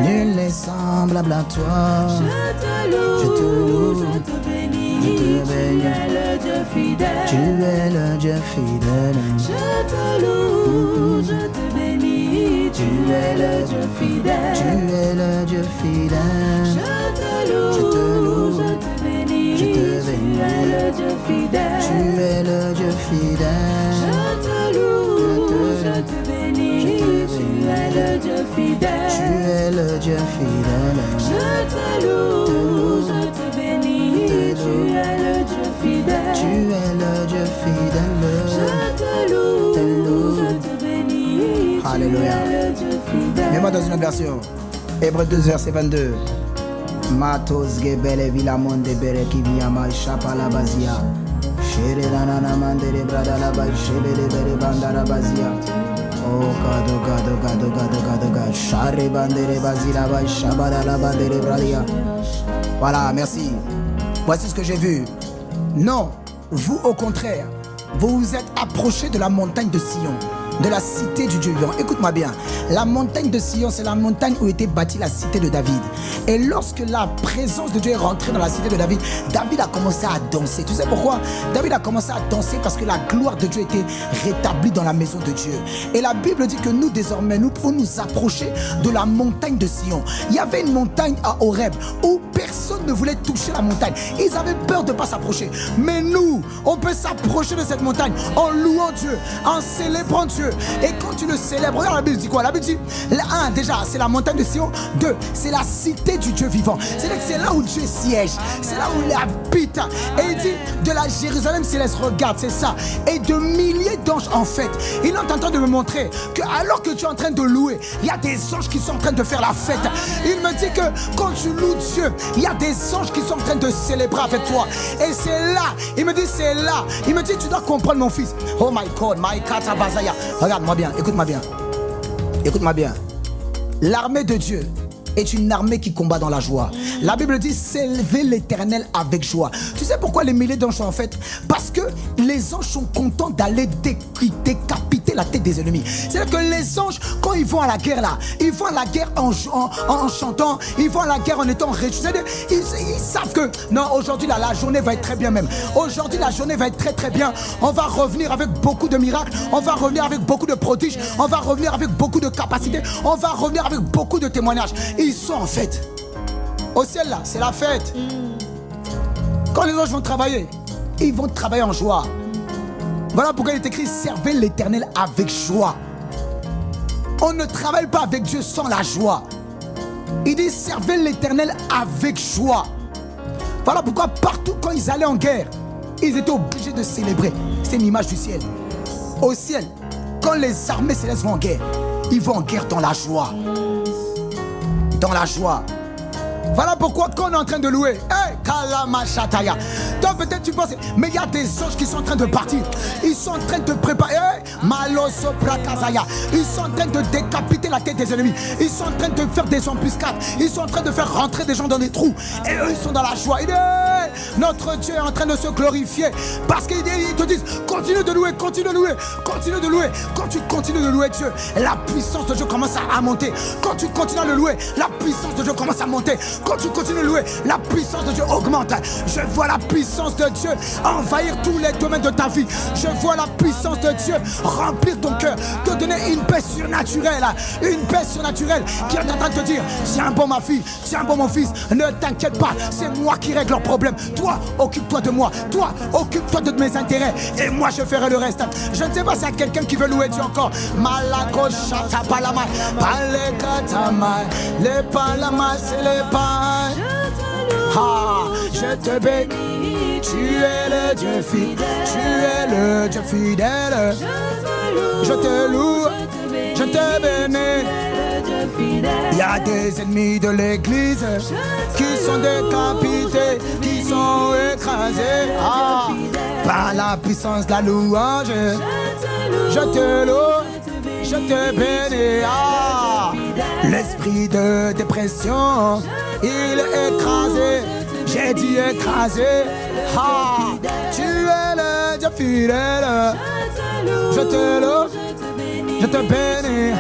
[SPEAKER 1] Nul n'est semblable à toi. Je te loue. Je te bénis. Tu es le Dieu fidèle.
[SPEAKER 3] Je te loue, je te bénis. Tu es le Dieu fidèle.
[SPEAKER 1] Tu es le Dieu fidèle.
[SPEAKER 3] Je te loue, je te bénis.
[SPEAKER 1] Je te
[SPEAKER 3] Tu es le Dieu fidèle.
[SPEAKER 1] Tu es le Dieu fidèle.
[SPEAKER 3] Je te loue, je te bénis. Tu es le Dieu fidèle.
[SPEAKER 1] Tu es le Dieu fidèle.
[SPEAKER 3] Je te loue, je te bénis. Tu es le Dieu fidèle.
[SPEAKER 1] Tu es le Dieu fidèle.
[SPEAKER 3] Je te loue, je te bénis.
[SPEAKER 1] Alléluia.
[SPEAKER 3] Tu es le Dieu fidèle.
[SPEAKER 1] Mets-moi dans une autre version. Hébreux 2 verset 22. Matos gebele vilamon de bere qui vient mal chapa la bazia. Chere nanana mandere brada la ba chere de bere bandara bazia. Oh gado gado gado gado gado gado. Chare bandere bazila ba shabada la bandere bradia. Voilà, merci. Voici ce que j'ai vu. Non, vous au contraire, vous vous êtes approchés de la montagne de Sion, de la cité du Dieu vivant. Écoute-moi bien, la montagne de Sion, c'est la montagne où était bâtie la cité de David. Et lorsque la présence de Dieu est rentrée dans la cité de David, David a commencé à danser. Tu sais pourquoi? David a commencé à danser parce que la gloire de Dieu était rétablie dans la maison de Dieu. Et la Bible dit que nous, désormais, nous pouvons nous approcher de la montagne de Sion. Il y avait une montagne à Horeb où personne ne voulait toucher la montagne. Ils avaient peur de ne pas s'approcher. Mais nous, on peut s'approcher de cette montagne en louant Dieu, en célébrant Dieu. Et quand tu le célèbres, regarde la Bible dit quoi? La Bible dit, 1, déjà, c'est la montagne de Sion. 2, c'est la cité du Dieu vivant. C'est-à-dire que c'est là où Dieu siège. C'est là où il habite. Et il dit, de la Jérusalem céleste, regarde, c'est ça. Et de milliers d'anges, en fait. Il est en train de me montrer que alors que tu es en train de louer, il y a des anges qui sont en train de faire la fête. Il me dit que quand tu loues Dieu, il y a des anges qui sont en train de célébrer avec toi. Et c'est là, il me dit, c'est là. Il me dit, tu dois comprendre, mon fils. Oh my God, my katabazaya. Regarde-moi bien, écoute-moi bien. Écoute-moi bien. L'armée de Dieu est une armée qui combat dans la joie. La Bible dit, s'élever l'Éternel avec joie. Tu sais pourquoi les milliers d'anges sont en fait? Parce que les anges sont contents d'aller décapiter la tête des ennemis. C'est-à-dire que les anges, quand ils vont à la guerre là, ils vont à la guerre en chantant, ils vont à la guerre en étant réjouis. Ils savent que non, aujourd'hui là, la journée va être très bien même. Aujourd'hui la journée va être très très bien. On va revenir avec beaucoup de miracles, on va revenir avec beaucoup de prodiges, on va revenir avec beaucoup de capacités, on va revenir avec beaucoup de témoignages. Ils sont en fête. Au ciel là, c'est la fête. Quand les anges vont travailler, ils vont travailler en joie. Voilà pourquoi il est écrit, servez l'Éternel avec joie. On ne travaille pas avec Dieu sans la joie. Il dit, servez l'Éternel avec joie. Voilà pourquoi partout quand ils allaient en guerre, ils étaient obligés de célébrer. C'est une image du ciel. Au ciel, quand les armées célestes vont en guerre, ils vont en guerre dans la joie. Dans la joie. Voilà pourquoi quand on est en train de louer, hey, Kalamachataya. Toi peut-être tu penses, mais il y a des anges qui sont en train de partir. Ils sont en train de préparer, hey, Malosoprakazaya. Ils sont en train de décapiter la tête des ennemis. Ils sont en train de faire des embuscades. Ils sont en train de faire rentrer des gens dans des trous. Et eux ils sont dans la joie. Il dit, hey, notre Dieu est en train de se glorifier. Parce qu'ils te disent, continue de louer, continue de louer, continue de louer. Quand tu continues de louer Dieu, la puissance de Dieu commence à monter. Quand tu continues à le louer, la puissance de Dieu commence à monter. Quand tu continues de louer, la puissance de Dieu augmente. Je vois la puissance de Dieu envahir tous les domaines de ta vie. Je vois la puissance de Dieu remplir ton cœur, te donner une paix surnaturelle. Une paix surnaturelle qui est en train de te dire, tiens bon ma fille, tiens bon mon fils, ne t'inquiète pas, c'est moi qui règle leurs problèmes. Toi, occupe-toi de moi. Toi, occupe-toi de mes intérêts. Et moi, je ferai le reste. Je ne sais pas s'il y a quelqu'un qui veut louer Dieu encore. Malakoshata palama, palekatama, les palama, c'est les palama. Ah, je te bénis, tu es le Dieu fidèle, tu es le Dieu fidèle. Je te loue, je te bénis. Il y a des ennemis de l'église qui sont décapités, qui sont écrasés par la puissance de la louange. Je te loue, je te bénis. L'esprit de dépression, il est écrasé. J'ai dit écrasé. Tu es le Dieu fidèle. Je te loue, je te bénis.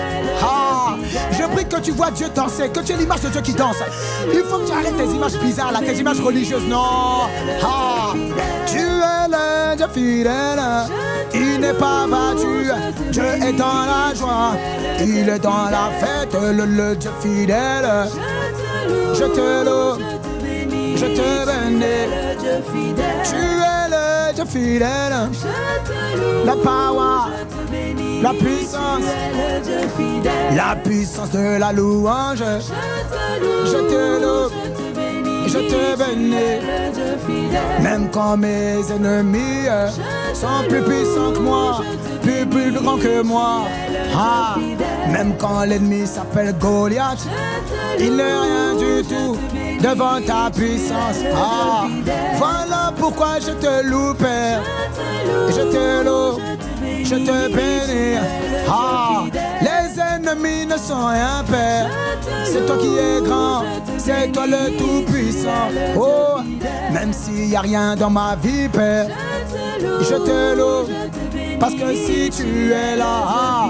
[SPEAKER 1] Je prie que tu vois Dieu danser, que tu aies l'image de Dieu qui danse. Il faut que tu arrêtes tes images bizarres, là, tes images religieuses. Non. Tu es le Dieu fidèle. Il n'est pas battu. Dieu est dans la joie. Il est dans la fête. Le Dieu fidèle. Je te loue, je te bénis. Tu es le Dieu fidèle. La power, la puissance, la puissance de la louange. Je te loue, je te bénis. Même quand mes ennemis sont plus puissants que moi, plus grands que moi. Même quand l'ennemi s'appelle Goliath, il n'est rien du tout devant ta puissance. Voilà pourquoi je te loue, Père. Je te loue, je te bénis. Les ennemis ne sont rien, Père. C'est toi qui es grand, c'est toi le tout-puissant. Même s'il n'y a rien dans ma vie, Père, je te loue. Parce que si tu es là,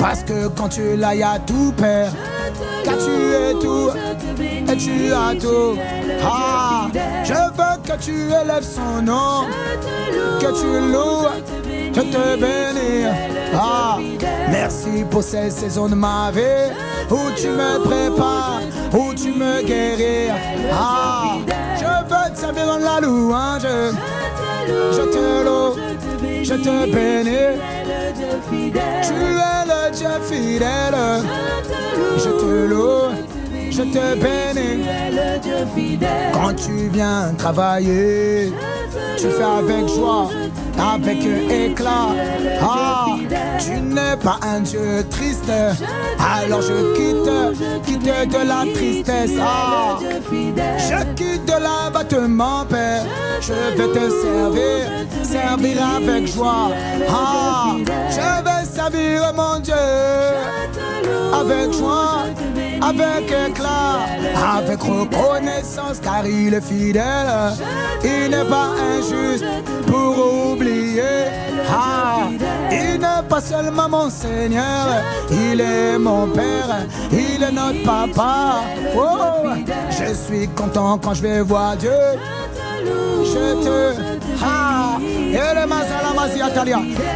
[SPEAKER 1] parce que quand tu es là, il y a tout, Père. Car tu es tout, et tu as tout. Je veux que tu élèves son nom, que tu loues, je te bénis. Merci pour ces saisons de ma vie, où tu me prépares, où tu me guéris. Je veux te servir dans la louange. Je te loue, je te bénis. Tu es le Dieu fidèle. Je te loue, je te bénis. Quand tu viens travailler, tu fais avec joie, avec éclat. Tu n'es pas un Dieu triste, alors je quitte de la tristesse. Je quitte de l'abattement, Père. Je vais te servir avec joie. Je vais servir mon Dieu avec joie, avec éclat, avec reconnaissance, car il est fidèle. Il n'est pas injuste pour oublier. Il n'est pas seulement mon Seigneur, il est mon Père, il est notre Papa. Je suis content quand je vais voir Dieu. Je te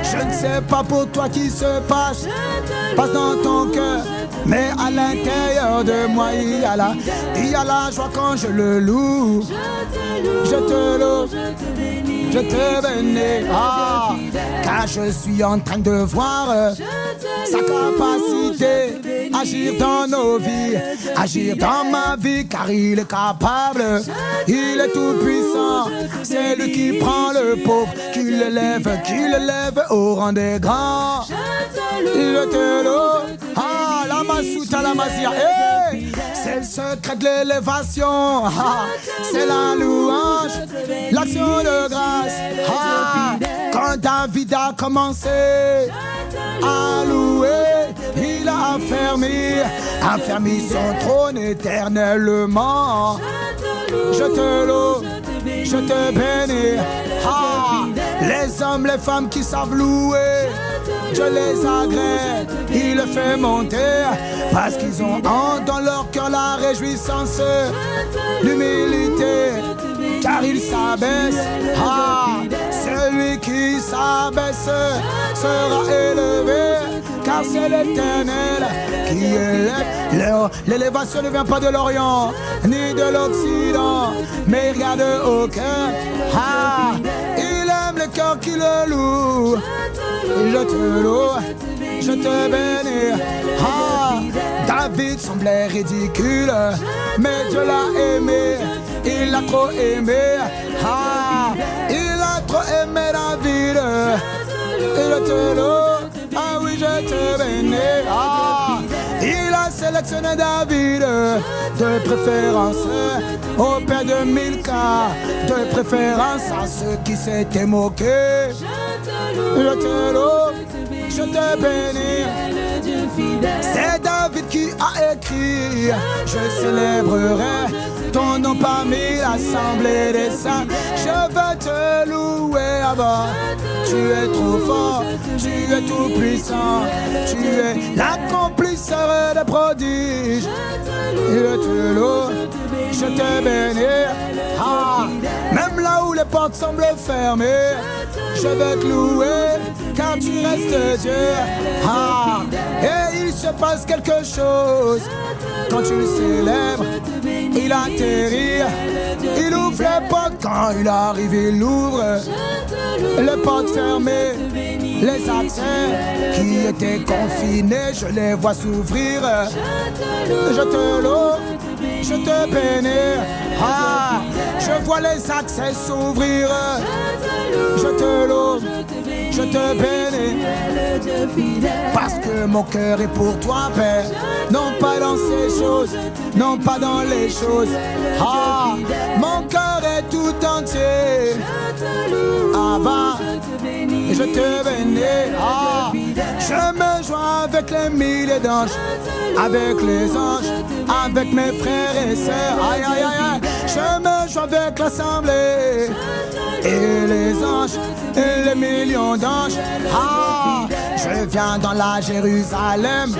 [SPEAKER 1] je ne sais pas pour toi qui se passe dans ton cœur, mais à l'intérieur de moi il y a la joie quand je le loue. Je te loue, je te bénis. Car je suis en train de voir sa capacité agir dans nos vies, agir dans ma vie, car il est capable, il est tout puissant. C'est lui qui prend le pauvre, qui l'élève au rang des grands. Je te loue. La masuta, la masia, c'est le secret de l'élévation. C'est la louange, l'action de grâce. Quand David a commencé à louer, il a affermi son trône éternellement. Je te loue, je te bénis. Les hommes, les femmes qui savent louer, je les agrée, il le fait monter, parce qu'ils ont dans leur cœur la réjouissance, l'humilité, car ils s'abaissent. Celui qui s'abaisse sera élevé, car c'est l'Éternel qui élève. L'élévation ne vient pas de l'Orient, ni de l'Occident, mais il regarde au cœur. Il aime le cœur qui le loue. Je te loue, je te bénis. David semblait ridicule, mais Dieu l'a aimé, il l'a trop aimé. Il a trop aimé David. Je te loue, oui, je te bénis. Il a sélectionné David de préférence au père de Milka, de préférence à ceux qui s'étaient moqués. Je te loue, je te bénis. C'est David qui a écrit: je célébrerai ton nom parmi l'assemblée des saints. Je veux te louer avant. Tu es trop fort, tu es tout puissant, tu es l'accomplisseur des prodiges. Je te loue, je te bénis. Même là où les portes semblent fermées, je vais te louer, car tu restes Dieu. Et il se passe quelque chose quand tu le célèbres. Il atterrit, il ouvre les portes. Quand il arrive, il ouvre les portes fermées. Les accès qui étaient confinés, je les vois s'ouvrir. Je te loue, je te bénis. Je vois les accès s'ouvrir. Je te loue, je te bénis. Parce que mon cœur est pour toi, Père. Non pas dans ces choses, non pas dans les choses. Mon cœur est tout entier. Abba, je te bénis. Je me joins avec les milliers d'anges, avec les anges, avec mes frères et sœurs. Aïe, aïe, aïe, aïe. Je me joins avec l'assemblée et les anges et les millions d'anges. Je viens dans la Jérusalem,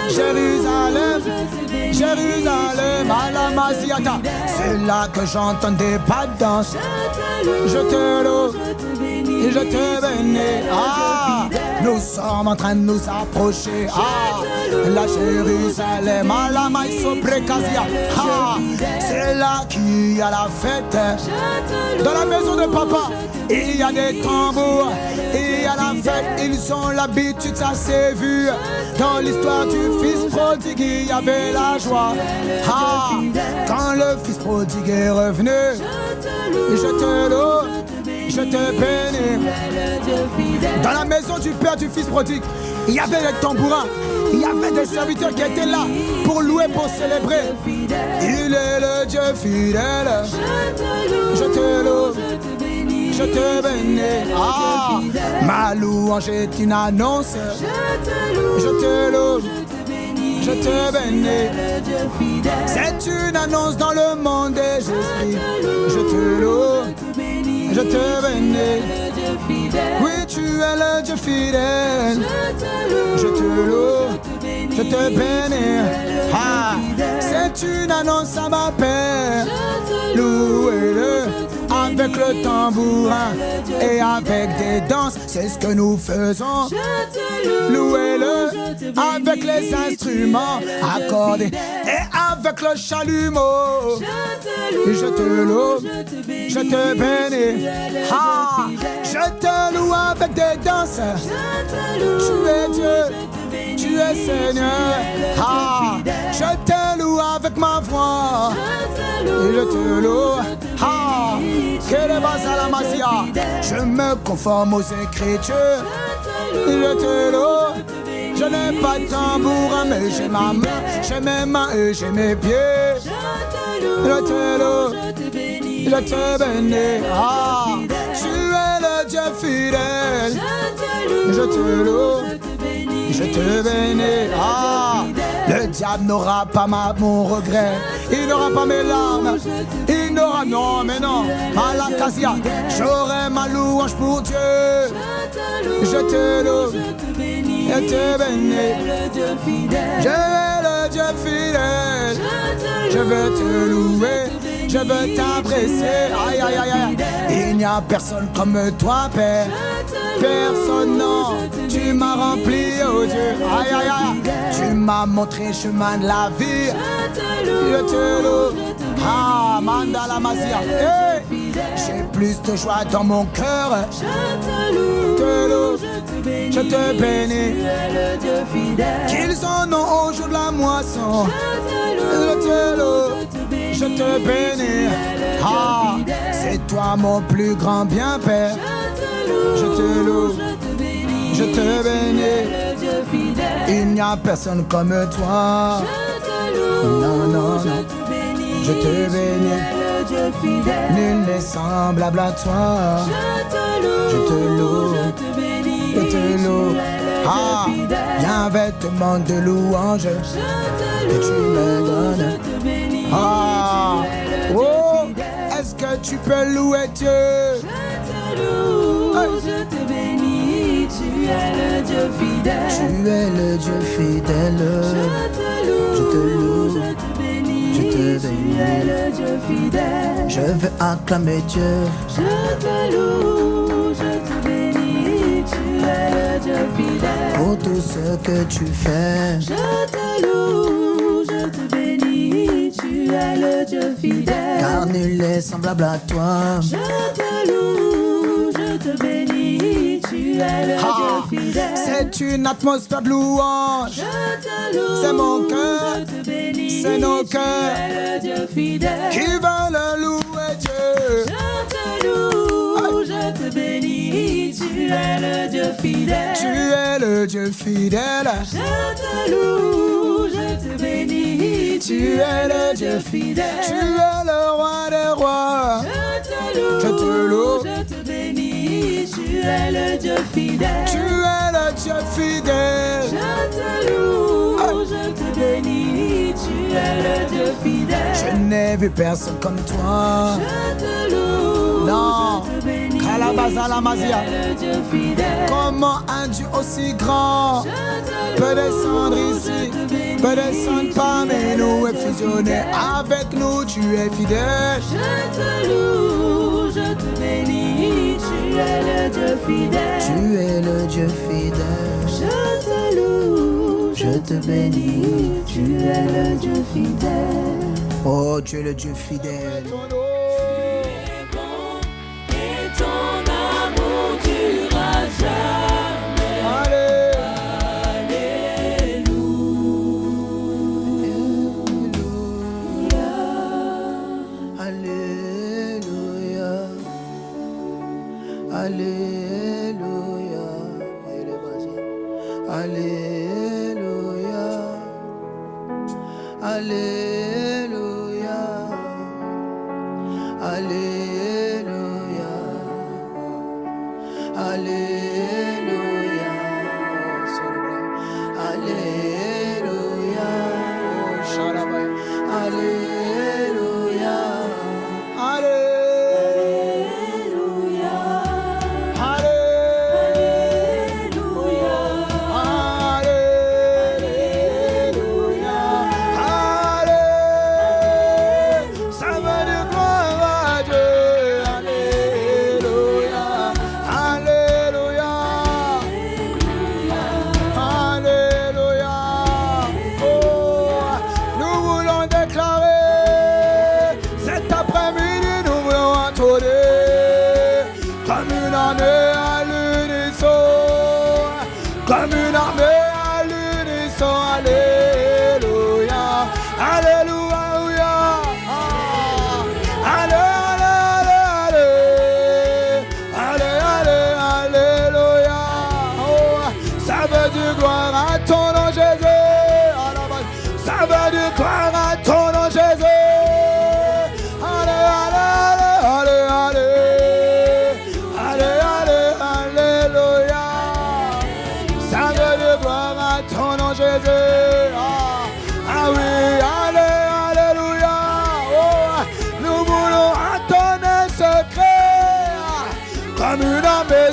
[SPEAKER 1] Jérusalem, Jérusalem, à la Masiata. C'est là que j'entends des pas de danse. Je te loue, je te bénis. Nous sommes en train de nous approcher. La Jérusalem, à la Maïso-Précasia. C'est là qu'il y a la fête. Dans la maison de papa, il y a des tambours, il y a la fête. Ils ont l'habitude, ça s'est vu. Dans l'histoire du fils prodigue, il y avait la joie. Quand le fils prodigue est revenu, je te loue, je te bénis. Dans la maison du père du fils prodigue, il y avait des tambourins, il y avait des serviteurs qui étaient là pour louer, pour célébrer. Il est le Dieu fidèle. Je te loue, je te bénis. Ma louange est une annonce. Je te loue, je te bénis. C'est une annonce dans le monde des esprits. Je te loue, je te bénis. Oui, tu es le Dieu fidèle. Je te loue, je te bénis. Ah, c'est une annonce à ma paix. Louez-le avec le tambourin et avec des danses, c'est ce que nous faisons. Louez-le avec les instruments accordés et avec le chalumeau. Je te loue, je te bénis. Ah, je te loue avec des danses. Tu es Dieu, tu es Seigneur. Ah, je te loue avec ma voix. Et je te loue. Ah, je me conforme aux Écritures. Je te loue. Je n'ai pas de tambourin, mais j'ai ma main, j'ai mes mains et j'ai mes pieds. Je te loue, je te bénis. Ah, tu es le Dieu fidèle. Je te loue, je te bénis. Ah, le diable n'aura pas mon regret. Il n'aura pas mes larmes. Il n'aura, non, mais non. Malakasia, j'aurai ma louange pour Dieu. Je te loue, je te bénis. Je vais le Dieu fidèle. Je veux te louer, je veux t'apprécier. Aïe, aïe, aïe, aïe. Il n'y a personne comme toi, Père. Personne, non. Tu m'as rempli, oh Dieu. Aïe, aïe, aïe. Tu m'as montré le chemin de la vie. Je te loue. Ah, Mandala Masia. Hey. J'ai plus de joie dans mon cœur. Je te loue, je te bénis. Qu'ils en ont au jour de la moisson. Je te loue, je te bénis. Ah, c'est toi mon plus grand bien, Père. Je te loue, je te bénis. Il n'y a personne comme toi. Non, non, non. Je te bénis. Nul n'est semblable à toi. Je te loue, je te loue. Ah, il y a un vêtement de louange que tu me donnes. Ah, oh, est-ce que tu peux louer Dieu?
[SPEAKER 3] Je te bénis, tu es le Dieu fidèle.
[SPEAKER 1] Tu es le Dieu fidèle.
[SPEAKER 3] Je te loue, je te bénis,
[SPEAKER 1] je te bénis.
[SPEAKER 3] tu es le Dieu fidèle.
[SPEAKER 1] Je veux acclamer Dieu.
[SPEAKER 3] Je te loue, je te bénis, tu es le Dieu fidèle.
[SPEAKER 1] Pour tout ce que tu fais.
[SPEAKER 3] Je te loue, je te bénis, tu es le Dieu fidèle.
[SPEAKER 1] Car nul n'est semblable à toi.
[SPEAKER 3] Je te loue, je te bénis, tu es le Dieu fidèle.
[SPEAKER 1] C'est une atmosphère de louange.
[SPEAKER 3] Je te loue,
[SPEAKER 1] c'est mon cœur,
[SPEAKER 3] je te bénis,
[SPEAKER 1] c'est nos cœurs
[SPEAKER 3] tu es le Dieu fidèle.
[SPEAKER 1] qui veulent louer Dieu.
[SPEAKER 3] Je te loue, je te bénis, tu es le Dieu fidèle.
[SPEAKER 1] Tu es le Dieu fidèle.
[SPEAKER 3] Je te loue, je te bénis,
[SPEAKER 1] tu es le Dieu
[SPEAKER 3] fidèle.
[SPEAKER 1] Tu es le roi des rois.
[SPEAKER 3] Je te loue, je te bénis, tu es le Dieu fidèle.
[SPEAKER 1] Tu es le Dieu fidèle.
[SPEAKER 3] Je te loue, je te bénis, tu es le Dieu fidèle.
[SPEAKER 1] Je n'ai vu personne comme toi.
[SPEAKER 3] Je te loue,
[SPEAKER 1] non.
[SPEAKER 3] je te bénis,
[SPEAKER 1] Kalabazalamasia.
[SPEAKER 3] tu es le Dieu fidèle.
[SPEAKER 1] Comment un Dieu aussi grand peut descendre ici, peut descendre parmi nous et fusionner avec nous. Tu es fidèle.
[SPEAKER 3] Je te loue, je te bénis, tu es le Dieu fidèle.
[SPEAKER 1] Tu es le Dieu fidèle.
[SPEAKER 3] Je te loue, je te bénis, tu es le Dieu fidèle.
[SPEAKER 1] Oh, tu es le Dieu fidèle.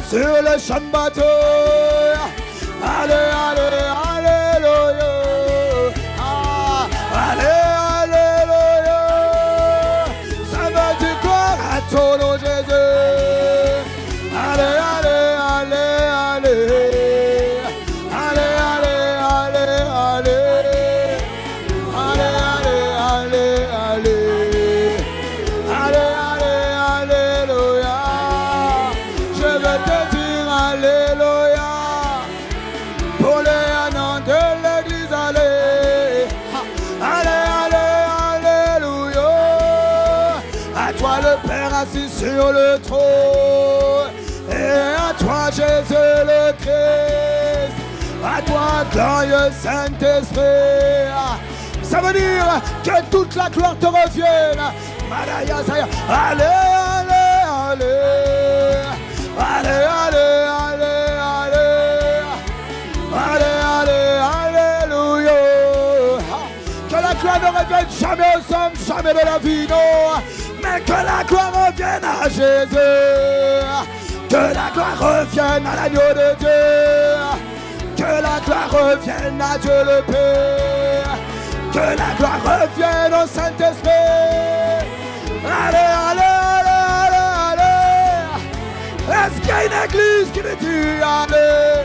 [SPEAKER 1] sur le champ de bataille. Allez, allez, alléluia. Allez, alléluia. Ça veut dire gloire à ton nom, Jésus. Allez, allez, allez, allez. Allez, allez, allez, allez. Allez, allez, allez, allez. Allez, allez, alléluia. Je veux te dire alléluia. Pour les noms de l'église, allez. Allez, allez, alléluia. À toi le Père assis sur le trône. Et à toi Jésus le Christ. À toi glorieux Saint-Esprit. Ça veut dire que toute la gloire te revienne. Malaya, Zaya. Allez, allez, allez. Allez, allez, allez, allez. Allez, allez, alléluia. Que la gloire ne revienne jamais aux hommes, jamais de la vie, non. Mais que la gloire revienne à Jésus. Que la gloire revienne à l'agneau de Dieu. Que la gloire revienne à Dieu le Père. Que la gloire revienne au Saint-Esprit. Allez, allez, allez, allez, allez. Est-ce qu'il y a une église qui me dit allez?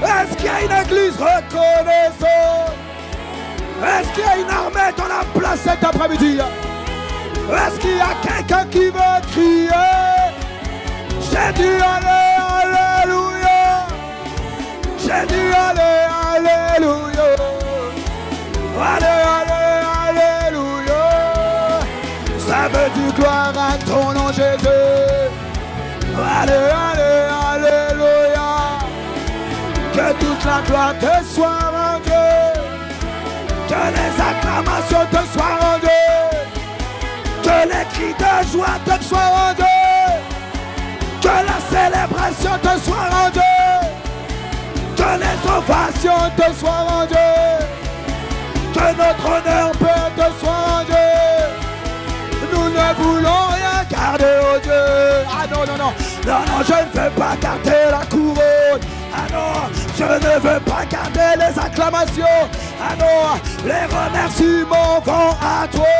[SPEAKER 1] Est-ce qu'il y a une église reconnaissante? Est-ce qu'il y a une armée dans la place cet après-midi? Est-ce qu'il y a quelqu'un qui veut crier? J'ai dit allez, alléluia. J'ai dit allez, alléluia. Allez, allez, alléluia. Ça veut dire gloire à ton nom, Jésus. Allez, allez, alléluia. Que toute la gloire te soit rendue. Que les acclamations te soient rendues. Que les cris de joie te soient rendus. Que la célébration te soit rendue. Que les ovations te soient rendues. Que notre honneur peut te soit rendu. Nous ne voulons rien garder, oh Dieu. Ah non, non, non. Non, non, je ne veux pas garder la couronne. Ah non, je ne veux pas garder les acclamations. Ah non, les remerciements vont à toi.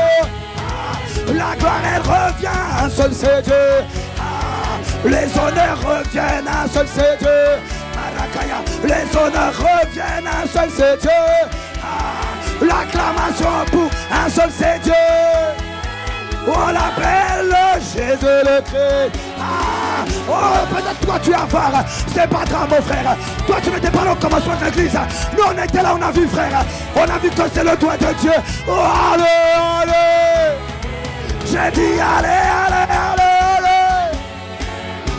[SPEAKER 1] Ah, la gloire, elle revient à un seul c'est Dieu. Ah, les honneurs reviennent à un seul c'est Dieu. Marakaya, les honneurs reviennent à un seul c'est Dieu. Ah, l'acclamation pour un seul c'est Dieu. On l'appelle Jésus le Christ. Ah, oh, peut-être toi tu es avare. C'est pas grave mon frère. Toi tu n'étais pas là au commencement de l'église. Nous on était là, on a vu frère. On a vu que c'est le doigt de Dieu. Oh, allez, allez. J'ai dit allez, allez, allez, allez.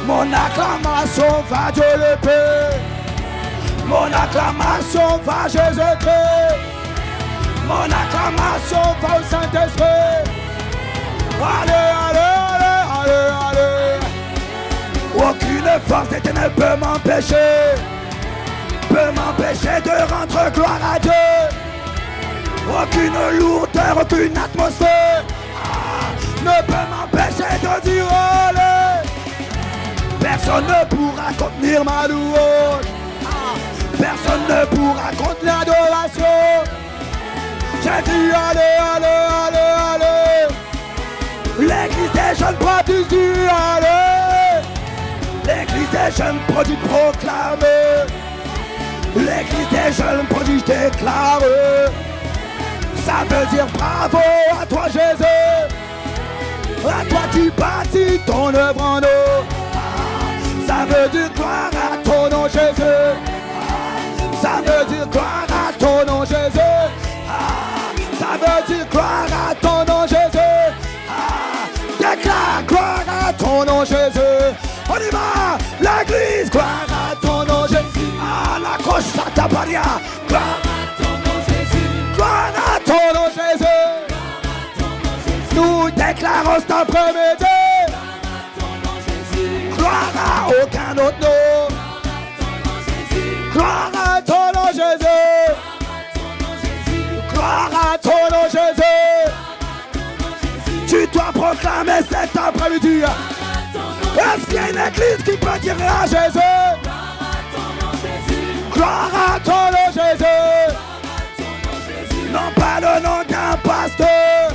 [SPEAKER 1] Mon acclamation va Dieu le Père. Mon acclamation va Jésus-Christ. Mon acclamation va au Saint-Esprit. Allez, allez, allez, allez, allez. Aucune force des ténèbres peut m'empêcher de rendre gloire à Dieu. Aucune lourdeur, aucune atmosphère ne peut m'empêcher de dire allez. Personne ne pourra contenir ma louange. Personne ne pourra contenir l'adoration. J'ai dit allez, allez, allez, allez. L'église des jeunes prodiges dit allez. L'église des jeunes prodiges proclame. L'église des jeunes prodiges déclare. Ça veut dire bravo à toi Jésus. À toi qui bâtis ton œuvre en eau. Ça veut dire gloire à ton nom Jésus. Ça veut dire gloire à ton nom Jésus. Ça veut dire gloire à ton nom Jésus. Déclare gloire à ton nom Jésus. On y va. L'église, gloire à ton nom Jésus. Ah, la costa tabaria. Gloire à ton nom Jésus. Gloire à ton nom Jésus. Nous déclarons cet après-midi. Gloire à aucun autre nom. Gloire à ton nom Jésus. Gloire à ton nom Jésus. Tu dois proclamer cet après-midi. Est-ce qu'il y a une église qui peut dire à Jésus? Gloire à ton nom, Jésus. Non pas le nom d'un pasteur,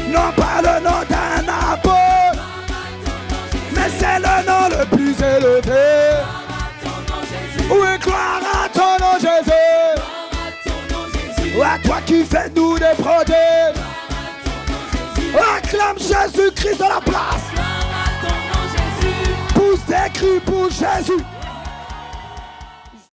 [SPEAKER 1] non pas le nom d'un apôtre, mais c'est le nom le plus élevé. Oui, gloire à ton nom, Jésus. À toi qui fais nous des prodiges. Acclame Jésus-Christ dans la place. Pousse des cris pour Jésus.